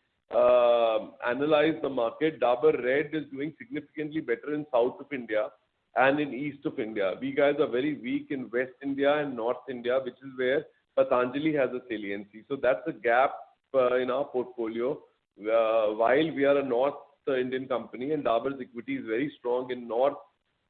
analyze the market, Dabur Red is doing significantly better in south of India and in east of India. We guys are very weak in West India and North India, which is where Patanjali has a saliency. So that's a gap in our portfolio. While we are a North Indian company and Dabur's equity is very strong in North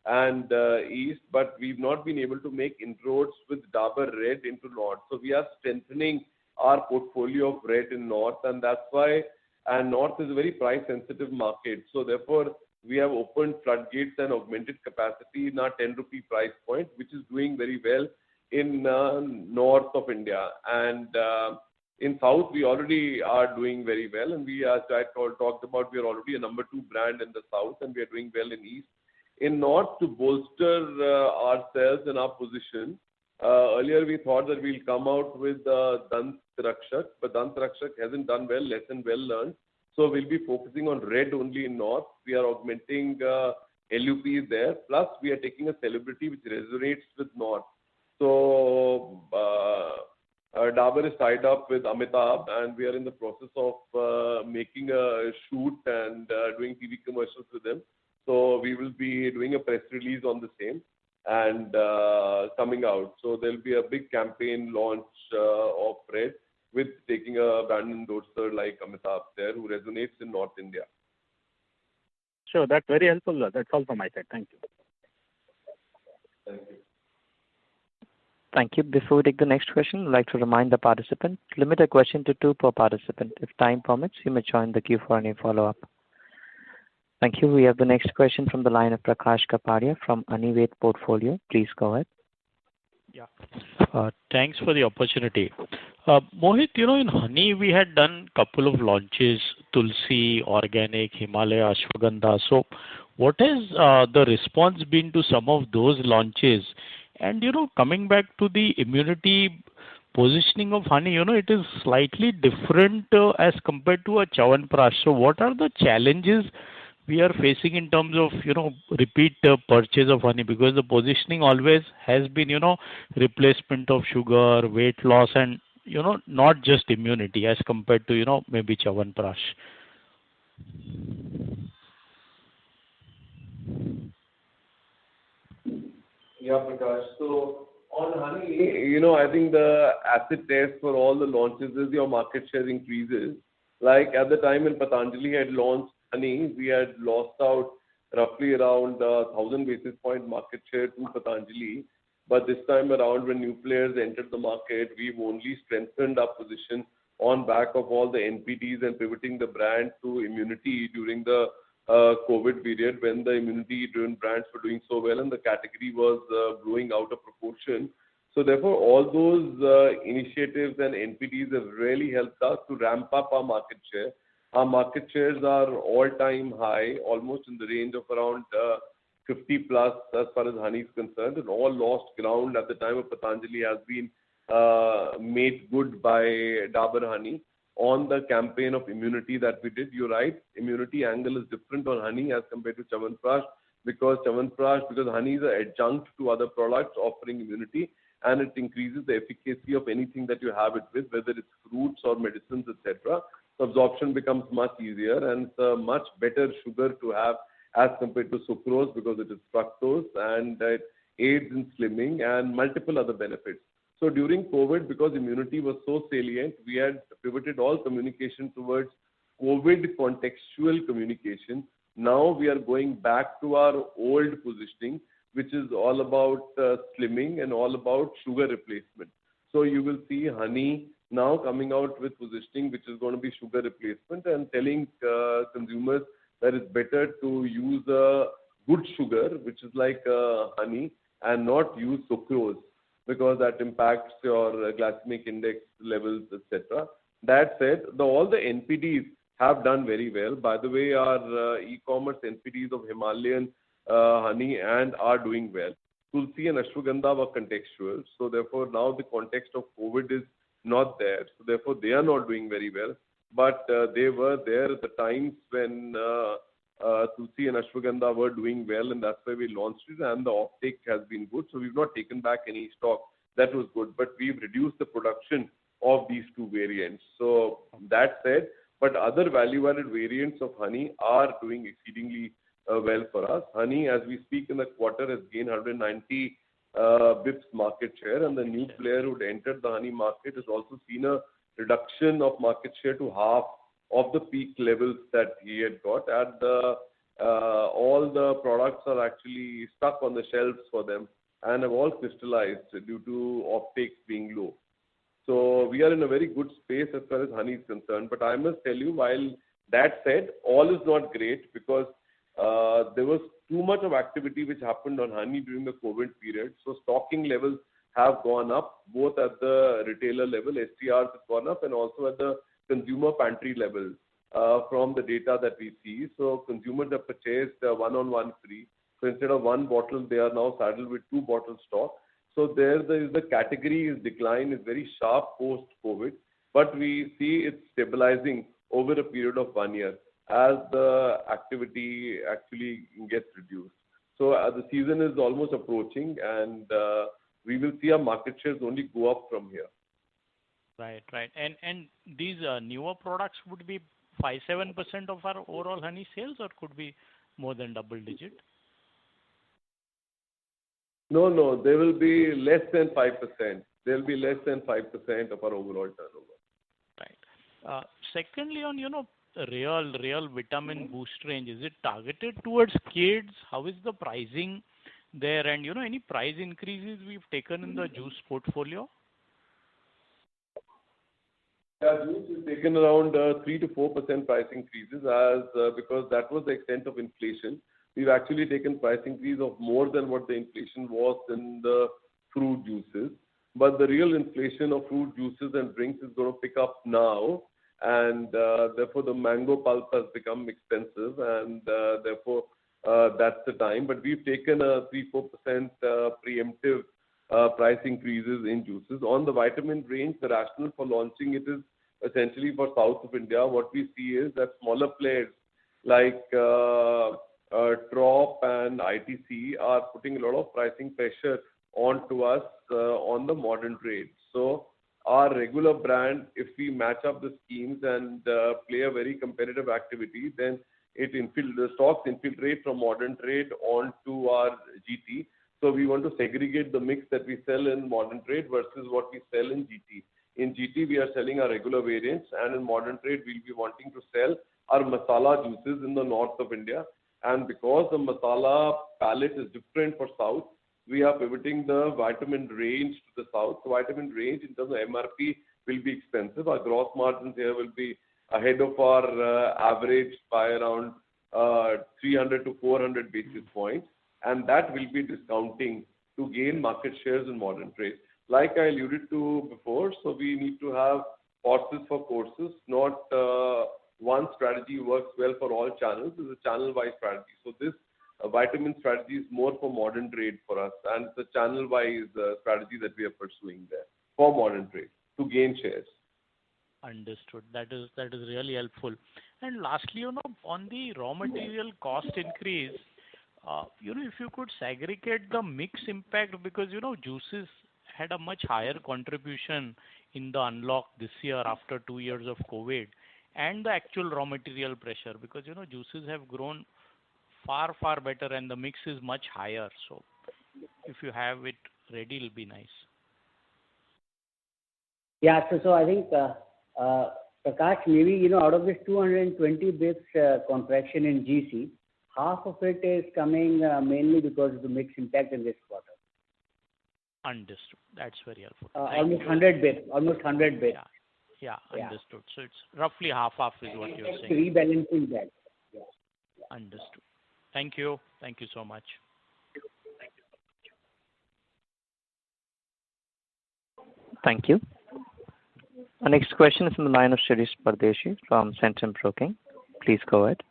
and East, but we've not been able to make inroads with Dabur Red into North. So we are strengthening our portfolio of Red in North, and that's why, and North is a very price sensitive market. So therefore, we have opened floodgates and augmented capacity in our 10 rupee price point, which is doing very well in north of India. And in south, we already are doing very well. And we, as I talked about, we are already a number 2 brand in the south, and we are doing well in east. In north, to bolster ourselves and our position, earlier we thought that we'll come out with Dant Rakshak, but Dant Rakshak hasn't done well, lesson well learned. So we'll be focusing on Red only in north. We are augmenting LUPs there. Plus, we are taking a celebrity which resonates with north. So Dabur is tied up with Amitabh, and we are in the process of making a shoot and doing TV commercials with them. So we will be doing a press release on the same and coming out. So there'll be a big campaign launch of Red with taking a brand endorser like Amitabh there, who resonates in North India. Sure, that's very helpful. That's all from my side. Thank you. Thank you. Thank you. Before we take the next question, I'd like to remind the participant, limit a question to 2 per participant. If time permits, you may join the queue for any follow-up. Thank you. We have the next question from the line of Prakash Kapadia from Anivet Portfolio. Please go ahead. Yeah. Thanks for the opportunity. Mohit, in honey, we had done couple of launches, Tulsi, Organic, Himalaya, Ashwagandha. So what has the response been to some of those launches? And, coming back to the immunity positioning of honey, it is slightly different as compared to a Chyawanprash. So what are the challenges we are facing in terms of, repeat purchase of honey? Because the positioning always has been, replacement of sugar, weight loss, and, not just immunity as compared to, maybe Chyawanprash. Yeah, Prakash. So on honey, I think the acid test for all the launches is your market share increases. Like at the time when Patanjali had launched honey, we had lost out roughly around 1,000 basis point market share to Patanjali. But this time around, when new players entered the market, we've only strengthened our position on back of all the NPDs and pivoting the brand to immunity during the COVID period, when the immunity-driven brands were doing so well and the category was blowing out of proportion. So therefore, all those initiatives and NPDs have really helped us to ramp up our market share. Our market shares are all-time high, almost in the range of around 50 plus as far as honey is concerned, and all lost ground at the time of Patanjali has been made good by Dabur Honey on the campaign of immunity that we did. You're right, immunity angle is different on honey as compared to Chyawanprash because honey is an adjunct to other products offering immunity, and it increases the efficacy of anything that you have it with, whether it's fruits or medicines, etc. So absorption becomes much easier, and it's a much better sugar to have as compared to sucrose because it is fructose, and it aids in slimming and multiple other benefits. So during COVID, because immunity was so salient, we had pivoted all communication towards COVID contextual communication. Now we are going back to our old positioning, which is all about slimming and all about sugar replacement. So you will see honey now coming out with positioning which is going to be sugar replacement and telling consumers that it's better to use a good sugar, which is like honey, and not use sucrose, because that impacts your glycemic index levels, etc. That said, all the NPDs have done very well. By the way, our e-commerce NPDs of Himalayan honey and are doing well. Tulsi and Ashwagandha were contextual, so therefore now the context of COVID is not there. So therefore they are not doing very well. But they were there at the times when Tulsi and Ashwagandha were doing well, and that's why we launched it, and the offtake has been good. So we've not taken back any stock. That was good. But we've reduced the production of these two variants. So that said, but other value-added variants of honey are doing exceedingly well for us. Honey, as we speak in the quarter, has gained 190 bips market share, and the new player who entered the honey market has also seen a reduction of market share to half of the peak levels that he had got. And all the products are actually stuck on the shelves for them and have all crystallized due to offtakes being low. So we are in a very good space as far as honey is concerned. But I must tell you, while that said, all is not great because there was too much of activity which happened on honey during the COVID period. So stocking levels have gone up, both at the retailer level, STRs have gone up, and also at the consumer pantry level from the data that we see. So consumers have purchased one-on-one free. So instead of one bottle, they are now saddled with 2 bottles stock. So there is the category decline is very sharp post-COVID, but we see it stabilizing over a period of 1 year as the activity actually gets reduced. So the season is almost approaching, and we will see our market shares only go up from here. Right. And these newer products would be 5-7% of our overall honey sales, or could be more than double digit? No, they will be less than 5%. They'll be less than 5% of our overall turnover. Right. Secondly, on real vitamin boost range, is it targeted towards kids? How is the pricing there? And any price increases we've taken in the juice portfolio? Yeah, juice has taken around 3 to 4% price increases because that was the extent of inflation. We've actually taken price increase of more than what the inflation was in the fruit juices. But the real inflation of fruit juices and drinks is going to pick up now, and therefore the mango pulp has become expensive, and therefore that's the time. But we've taken a 3-4% preemptive price increases in juices. On the vitamin range, the rationale for launching it is essentially for South of India. What we see is that smaller players like Trop and ITC are putting a lot of pricing pressure onto us on the modern trade. So our regular brand, if we match up the schemes and play a very competitive activity, then the stocks infiltrate from modern trade onto our GT. So we want to segregate the mix that we sell in modern trade versus what we sell in GT. In GT, we are selling our regular variants, and in modern trade, we'll be wanting to sell our masala juices in the north of India. And because the masala palette is different for South, we are pivoting the vitamin range to the South. So vitamin range in terms of MRP will be expensive. Our gross margins here will be ahead of our average by around 300 to 400 basis points. And that will be discounting to gain market shares in modern trade. Like I alluded to before, so we need to have horses for courses, not one strategy works well for all channels. It's a channel-wise strategy. So this vitamin strategy is more for modern trade for us, and it's a channel-wise strategy that we are pursuing there for modern trade to gain shares. Understood. That is really helpful. And lastly, on the raw material cost increase, if you could segregate the mix impact, because juices had a much higher contribution in the unlock this year after 2 years of COVID, and the actual raw material pressure, because juices have grown far better and the mix is much higher. So if you have it ready, it'll be nice. Yeah, so I think Prakash, maybe out of this 220 bps contraction in GC, half of it is coming mainly because of the mix impact in this quarter. Understood. That's very helpful. Almost 100 bps. Yeah, understood. So it's roughly half is what you're saying. Rebalancing that. Yeah. Understood. Thank you. Thank you so much. Thank you. Our next question is from the line of Shirish Pardeshi from Centrum Broking. Please go ahead.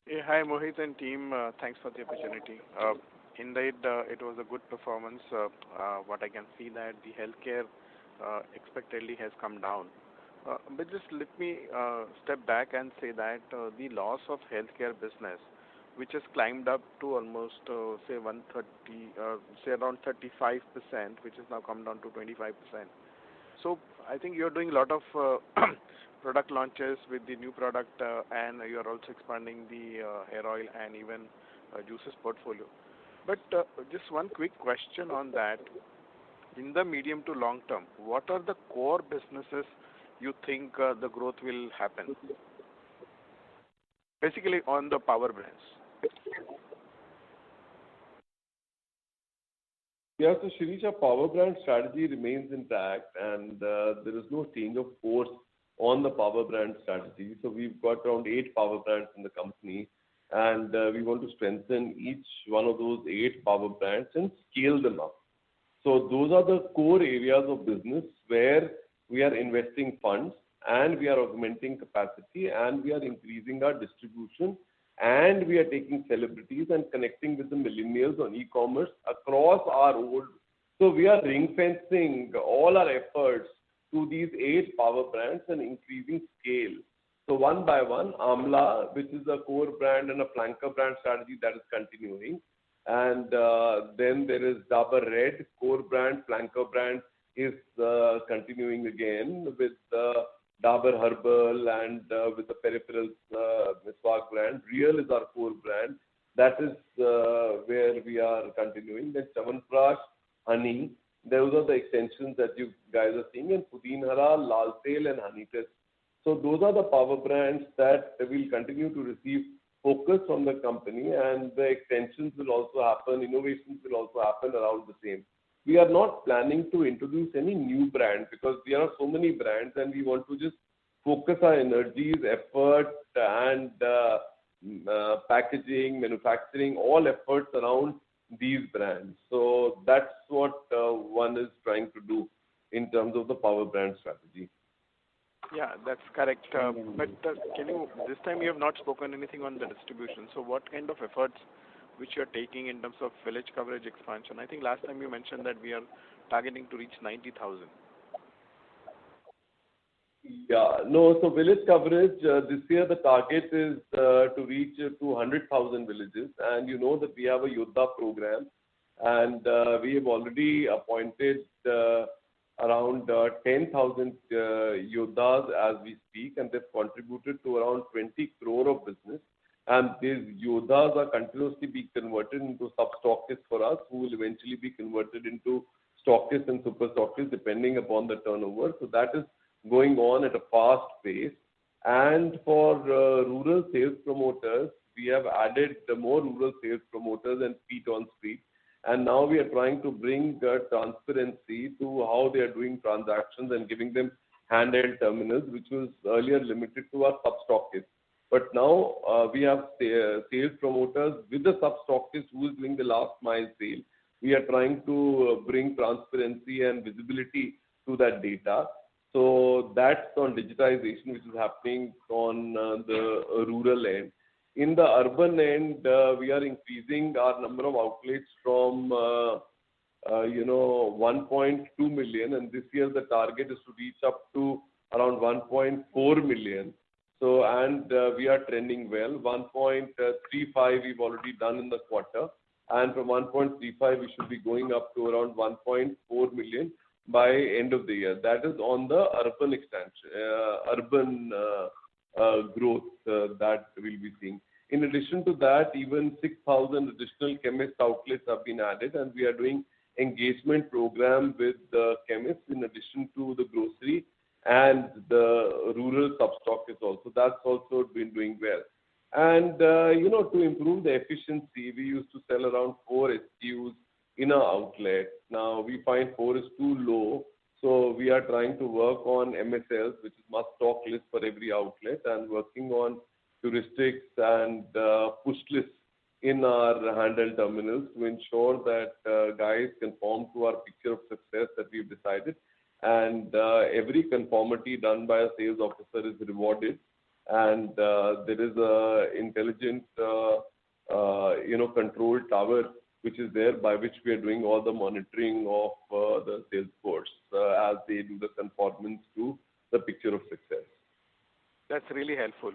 Yeah, hi, Mohit and team. Thanks for the opportunity. Indeed, it was a good performance. What I can see that the healthcare expectedly has come down. But just let me step back and say that the loss of healthcare business, which has climbed up to almost say 130, say around 35%, which has now come down to 25%. So I think you're doing a lot of product launches with the new product, and you're also expanding the hair oil and even juices portfolio. But just one quick question on that. In the medium to long term, what are the core businesses you think the growth will happen? Basically on the power brands. Yeah, so Shirish, our power brand strategy remains intact, and there is no change of course on the power brand strategy. So we've got around 8 power brands in the company, and we want to strengthen each one of those 8 power brands and scale them up. So those are the core areas of business where we are investing funds, and we are augmenting capacity, and we are increasing our distribution, and we are taking celebrities and connecting with the millennials on e-commerce across our old. So we are ring fencing all our efforts to these 8 power brands and increasing scale. So one by one, Amla, which is a core brand and a flanker brand strategy, that is continuing. And then there is Dabur Red, core brand, flanker brand is continuing again with Dabur Herbal and with the peripherals Miswak brand. Real is our core brand. That is where we are continuing. Then Chyawanprash, Honey, those are the extensions that you guys are seeing, and Pudin Hara, Lal Tail and Honey Test. So those are the power brands that will continue to receive focus from the company, and the extensions will also happen, innovations will also happen around the same. We are not planning to introduce any new brand because there are so many brands, and we want to just focus our energies, effort, and packaging, manufacturing, all efforts around these brands. So that's what one is trying to do in terms of the power brand strategy. Yeah, that's correct. But can you, this time you have not spoken anything on the distribution. So what kind of efforts which you are taking in terms of village coverage expansion? I think last time you mentioned that we are targeting to reach 90,000. Yeah, no, so village coverage, this year the target is to reach 200,000 villages, and you know that we have a Yodha program, and we have already appointed around 10,000 Yodhas as we speak, and they've contributed to around 20 crore of business. And these Yodhas are continuously being converted into sub-stockists for us, who will eventually be converted into stockists and super stockists depending upon the turnover. So that is going on at a fast pace. And for rural sales promoters, we have added more rural sales promoters and feet on street. And now we are trying to bring transparency to how they are doing transactions and giving them handheld terminals, which was earlier limited to our sub-stockists. But now we have sales promoters with the sub-stockist who is doing the last mile sale. We are trying to bring transparency and visibility to that data. So that's on digitization, which is happening on the rural end. in the urban end, we are increasing our number of outlets from 1.2 million, and this year the target is to reach up to around 1.4 million. So, and we are trending well. 1.35 we've already done in the quarter, and from 1.35 we should be going up to around 1.4 million by end of the year. That is on the urban expansion, growth that we'll be seeing. In addition to that, even 6,000 additional chemist outlets have been added, and we are doing engagement program with the chemists in addition to the grocery and the rural sub-stockists also. That's also been doing well. And, to improve the efficiency, we used to sell around 4 SKUs in our outlet. Now, we find 4 is too low, so we are trying to work on MSLs, which is must-stock list for every outlet, and working on heuristics and push lists in our handheld terminals to ensure that guys conform to our picture of success that we've decided. And every conformity done by a sales officer is rewarded. And there is a intelligent, control tower which is there, by which we are doing all the monitoring of the sales force as they do the conformance to the picture of success. That's really helpful.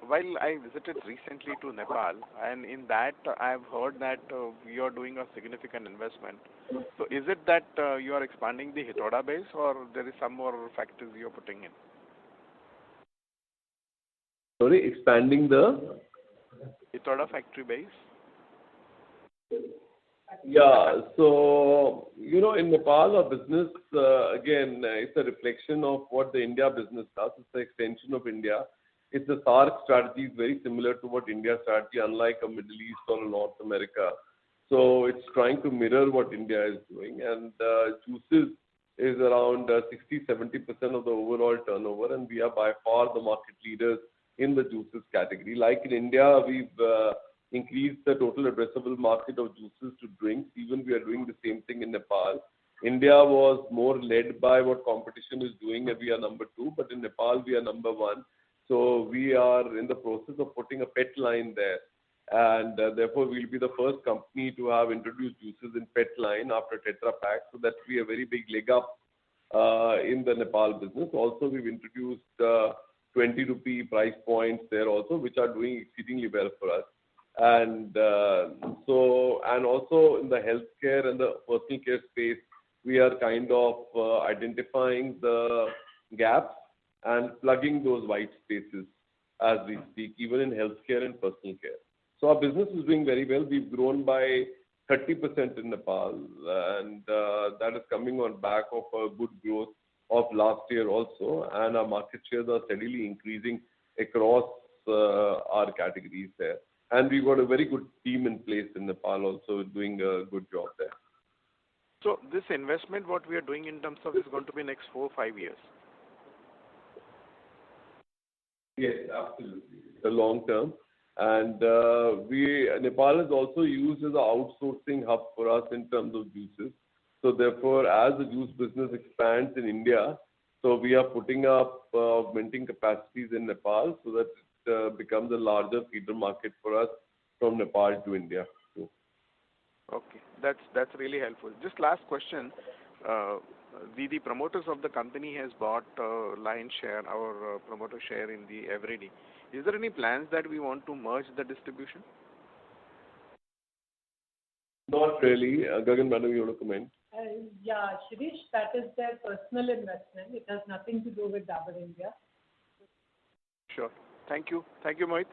While I visited recently to Nepal, and in that I've heard that you are doing a significant investment. So is it that you are expanding the Hitoda base, or there is some more factors you are putting in? Sorry, expanding the Hitoda factory base? Yeah. So, in Nepal, our business, again, it's a reflection of what the India business does. It's the extension of India. It's the SAARC strategy is very similar to what India's strategy, unlike a Middle East or a North America. So it's trying to mirror what India is doing. And juices is around 60-70% of the overall turnover, and we are by far the market leaders in the juices category. Like in India, we've increased the total addressable market of juices to drinks. Even we are doing the same thing in Nepal. India was more led by what competition is doing, and we are number 2. But in Nepal, we are number 1. So we are in the process of putting a pet line there. And therefore, we'll be the first company to have introduced juices in pet line after Tetra Pak. So that will be a very big leg up in the Nepal business. Also, we've introduced 20 rupee price points there also, which are doing exceedingly well for us. And also in the healthcare and the personal care space, we are kind of identifying the gaps and plugging those white spaces as we speak, even in healthcare and personal care. So our business is doing very well. We've grown by 30% in Nepal, and that is coming on back of a good growth of last year also, and our market shares are steadily increasing across our categories there. And we've got a very good team in place in Nepal also doing a good job there. So this investment, what we are doing in terms of, is going to be next 4 or 5 years? Yes, absolutely. The long term. And Nepal is also used as an outsourcing hub for us in terms of juices. So therefore, as the juice business expands in India, so we are putting up augmenting capacities in Nepal so that it becomes a larger feeder market for us from Nepal to India. So. Okay, that's really helpful. Just last question. The promoters of the company has bought lion share, our promoter share in the Eveready. Is there any plans that we want to merge the distribution? Not really. Gagan, madam, you want to comment? Yeah, Shirish, that is their personal investment. It has nothing to do with Dabur India. Sure. Thank you. Thank you, Mohit.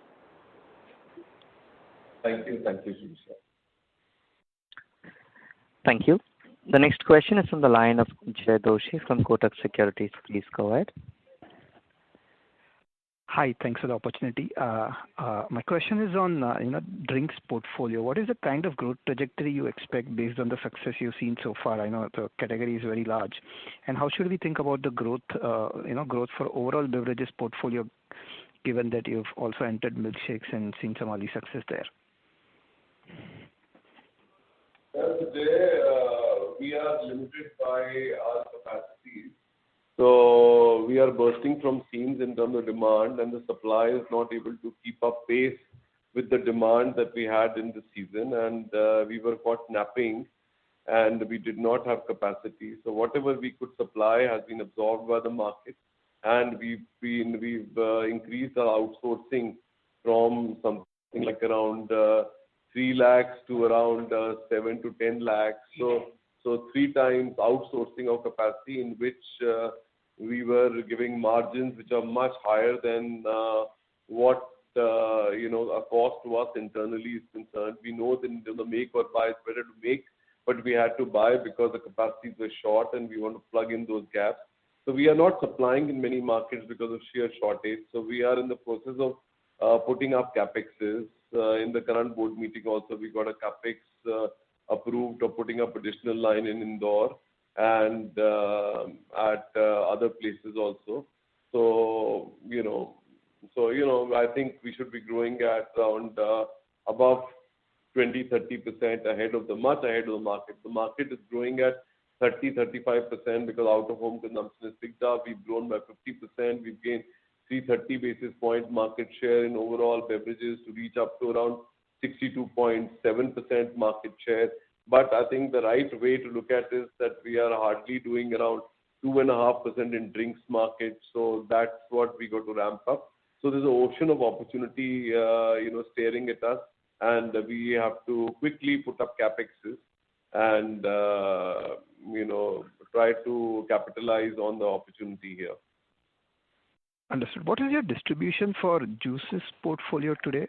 Thank you. Thank you, Shirish. Thank you. The next question is from the line of Jay Doshi from Kotak Securities. Please go ahead. Hi, thanks for the opportunity. My question is on drinks portfolio. What is the kind of growth trajectory you expect based on the success you've seen so far? I know the category is very large. And how should we think about the growth for overall beverages portfolio, given that you've also entered milkshakes and seen some early success there? Today, we are limited by our capacities. So we are bursting from seams in terms of demand, and the supply is not able to keep up pace with the demand that we had in the season, and we were caught napping, and we did not have capacity. So whatever we could supply has been absorbed by the market, and we've increased our outsourcing from something like around 3 lakhs to around 7 to 10 lakhs. So 3 times outsourcing of capacity, in which we were giving margins which are much higher than what a cost to us internally is concerned. We know that the make or buy, it's better to make, but we had to buy because the capacities were short and we want to plug in those gaps. So we are not supplying in many markets because of sheer shortage. So we are in the process of putting up capexes. In the current board meeting also, we got a capex approved of putting up additional line in Indore and at other places also. So, I think we should be growing at around above 20-30% much ahead of the market. The market is growing at 30-35% because out-of-home consumption is picked up. We've grown by 50%. We've gained 330 basis point market share in overall beverages to reach up to around 62.7% market share. But I think the right way to look at is that we are hardly doing around 2.5% in drinks market. So that's what we got to ramp up. So there's an ocean of opportunity, staring at us, and we have to quickly put up capexes and, try to capitalize on the opportunity here. Understood. What is your distribution for juices portfolio today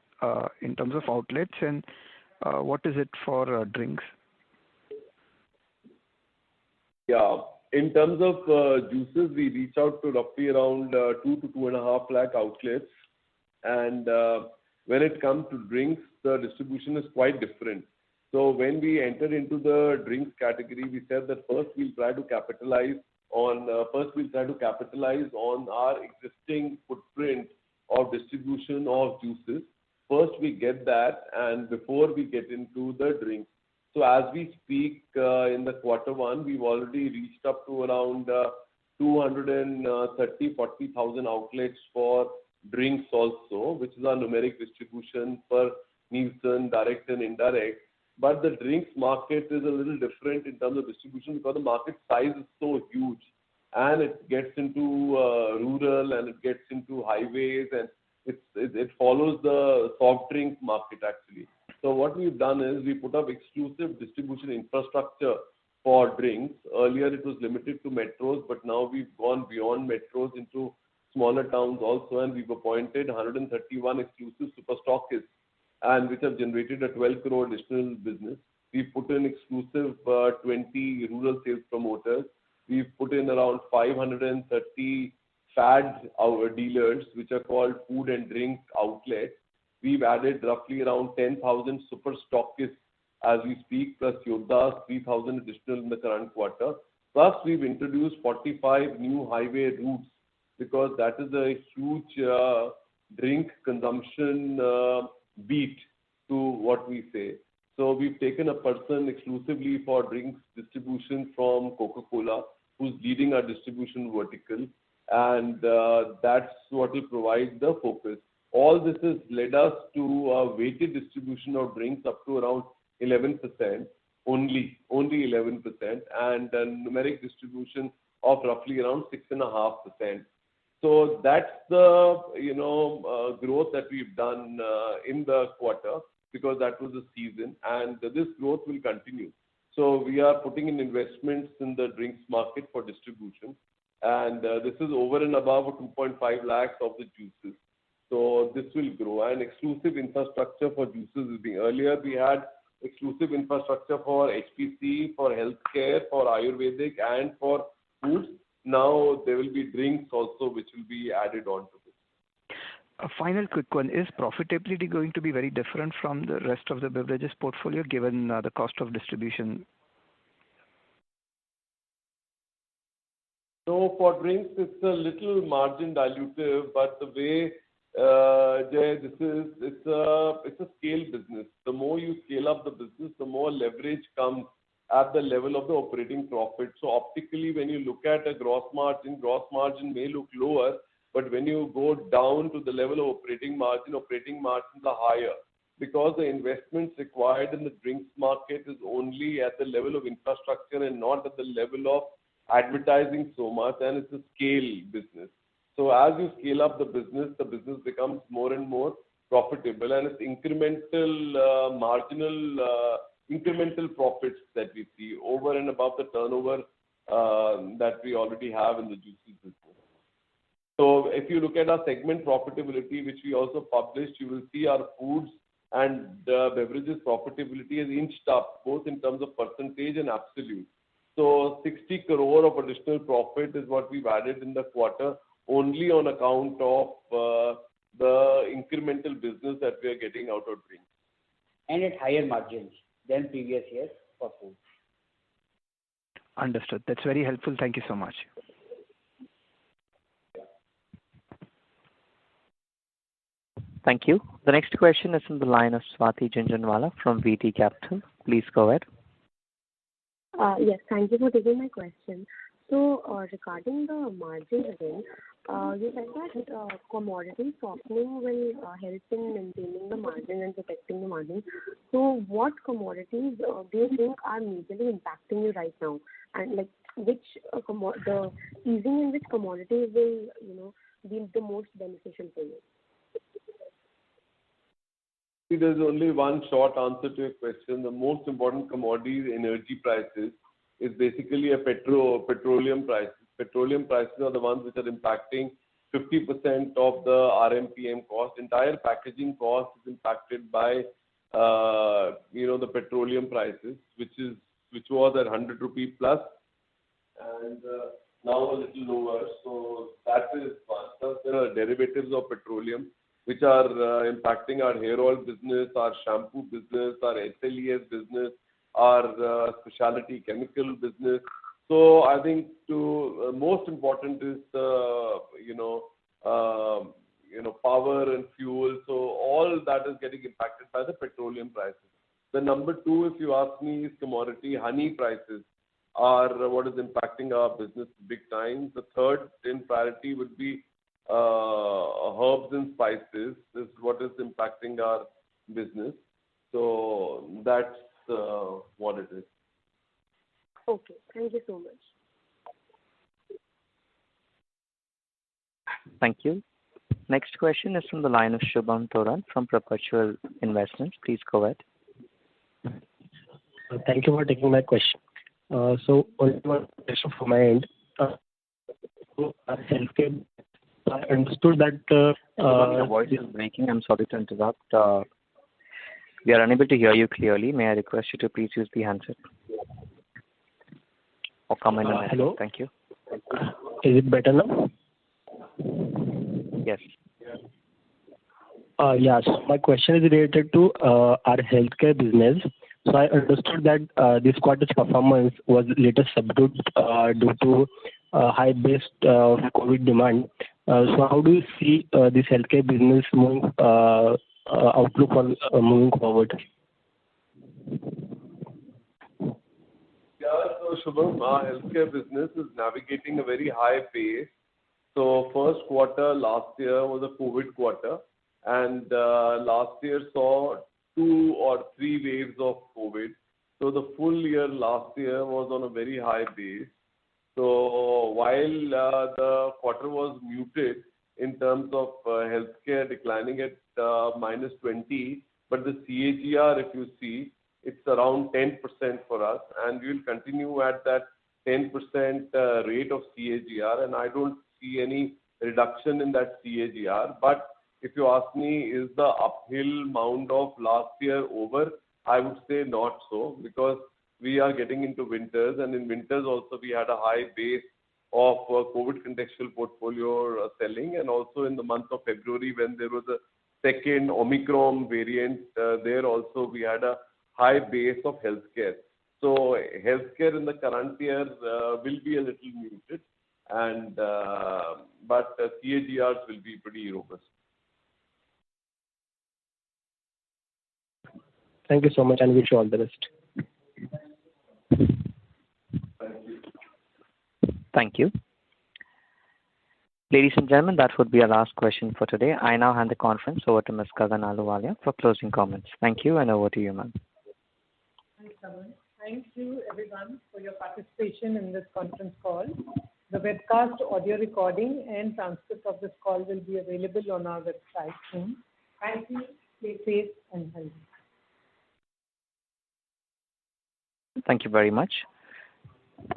in terms of outlets, and what is it for drinks? Yeah. In terms of juices, we reach out to roughly around 2 to 2.5 lakh outlets. And when it comes to drinks, the distribution is quite different. So when we entered into the drinks category, we said that first we'll try to capitalize on our existing footprint of distribution of juices. First we get that, and before we get into the drinks. So as we speak, in the quarter 1, we've already reached up to around 240,000 outlets for drinks also, which is our numeric distribution per Nielsen, direct and indirect. But the drinks market is a little different in terms of distribution because the market size is so huge, and it gets into rural and it gets into highways, and it follows the soft drink market actually. So what we've done is we put up exclusive distribution infrastructure for drinks. Earlier it was limited to metros, but now we've gone beyond metros into smaller towns also, and we've appointed 131 exclusive super stockists, and which have generated a 12 crore additional business. We've put in exclusive 20 rural sales promoters. We've put in around 530 FAD our dealers, which are called food and drink outlets. We've added roughly around 10,000 super stockists as we speak, plus Yoddhas, 3,000 additional in the current quarter. Plus we've introduced 45 new highway routes because that is a huge drink consumption beat to what we say. So we've taken a person exclusively for drinks distribution from Coca-Cola, who's leading our distribution vertical, and that's what will provide the focus. All this has led us to a weighted distribution of drinks up to around 11%, only 11%, and a numeric distribution of roughly around 6.5%. So that's the growth that we've done in the quarter, because that was the season, and this growth will continue. So we are putting in investments in the drinks market for distribution, and this is over and above 2.5 lakhs of the juices. So this will grow, and exclusive infrastructure for juices is being. Earlier we had exclusive infrastructure for HPC, for healthcare, for Ayurvedic, and for foods. Now there will be drinks also, which will be added on to this. A final quick one. Is profitability going to be very different from the rest of the beverages portfolio given the cost of distribution? So for drinks, it's a little margin dilutive, but the way, Jay, it's a scale business. The more you scale up the business, the more leverage comes at the level of the operating profit. So optically, when you look at a gross margin may look lower, but when you go down to the level of operating margins are higher. because the investments required in the drinks market is only at the level of infrastructure and not at the level of advertising so much, and it's a scale business. So as you scale up the business becomes more and more profitable, and it's incremental, marginal, incremental profits that we see over and above the turnover that we already have in the juices business. So if you look at our segment profitability, which we also published, you will see our foods and beverages profitability has inched up, both in terms of percentage and absolute. So 60 crore of additional profit is what we've added in the quarter, only on account of the incremental business that we are getting out of drinks. And at higher margins than previous years for food. Understood. That's very helpful. Thank you so much. Thank you. The next question is from the line of Swati Jhunjhunwala from VT Capital. Please go ahead. Yes, thank you for taking my question. So, regarding the margin again, you said that commodity softening will help in maintaining the margin and protecting the margin. So, what commodities do you think are majorly impacting you right now? And like, which the easing in which commodities will, be the most beneficial for you? There's only one short answer to your question. The most important commodity is energy prices. Is basically a petroleum prices. Petroleum prices are the ones which are impacting 50% of the RMPM cost. Entire packaging cost is impacted by the petroleum prices, which was at 100 rupee plus, and now a little lower. So that is one. Plus there are derivatives of petroleum which are impacting our hair oil business, our shampoo business, our SLES business, our specialty chemical business. So I think most important is power and fuel. So all that is getting impacted by the petroleum prices. The number two, if you ask me, is commodity. Honey prices are what is impacting our business big time. The third in priority would be herbs and spices. This is what is impacting our business. So that's what it is. Okay, thank you so much. Thank you. Next question is from the line of Shubham Thoran from Perpetual Investments. Please go ahead. Thank you for taking my question. So only one question from my end. Healthcare, I understood that... your voice is breaking. I'm sorry to interrupt. We are unable to hear you clearly. May I request you to please use the handset? Or come in a hello? Thank you. Is it better now? Yes. So my question is related to our healthcare business. So I understood that this quarter's performance was later subdued due to high base of COVID demand. So how do you see this healthcare business moving outlook for moving forward? Yeah, so Shubham, our healthcare business is navigating a very high pace. So first quarter last year was a COVID quarter, and last year saw 2 or 3 waves of COVID. So the full year last year was on a very high base. So while the quarter was muted in terms of healthcare declining at -20, but the CAGR, if you see, it's around 10% for us, and we will continue at that 10% rate of CAGR, and I don't see any reduction in that CAGR. But if you ask me, is the uphill mound of last year over? I would say not so, because we are getting into winters, and in winters also we had a high base of COVID contextual portfolio selling, and also in the month of February when there was a second Omicron variant, there also we had a high base of healthcare. So healthcare in the current year will be a little muted, and but CAGRs will be pretty robust. Thank you so much, and wish you all the best. Thank you. Thank you. Ladies and gentlemen, that would be our last question for today. I now hand the conference over to Ms. Gagan Ahluwalia for closing comments. Thank you, and over to you, ma'am. Thanks, Aman. Thank you, everyone, for your participation in this conference call. The webcast, audio recording, and transcript of this call will be available on our website soon. Thank you. Stay safe and healthy. Thank you very much.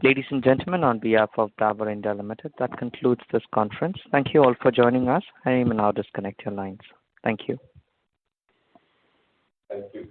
Ladies and gentlemen, on behalf of Dabur India Limited, that concludes this conference. Thank you all for joining us, and you may now disconnect your lines. Thank you. Thank you.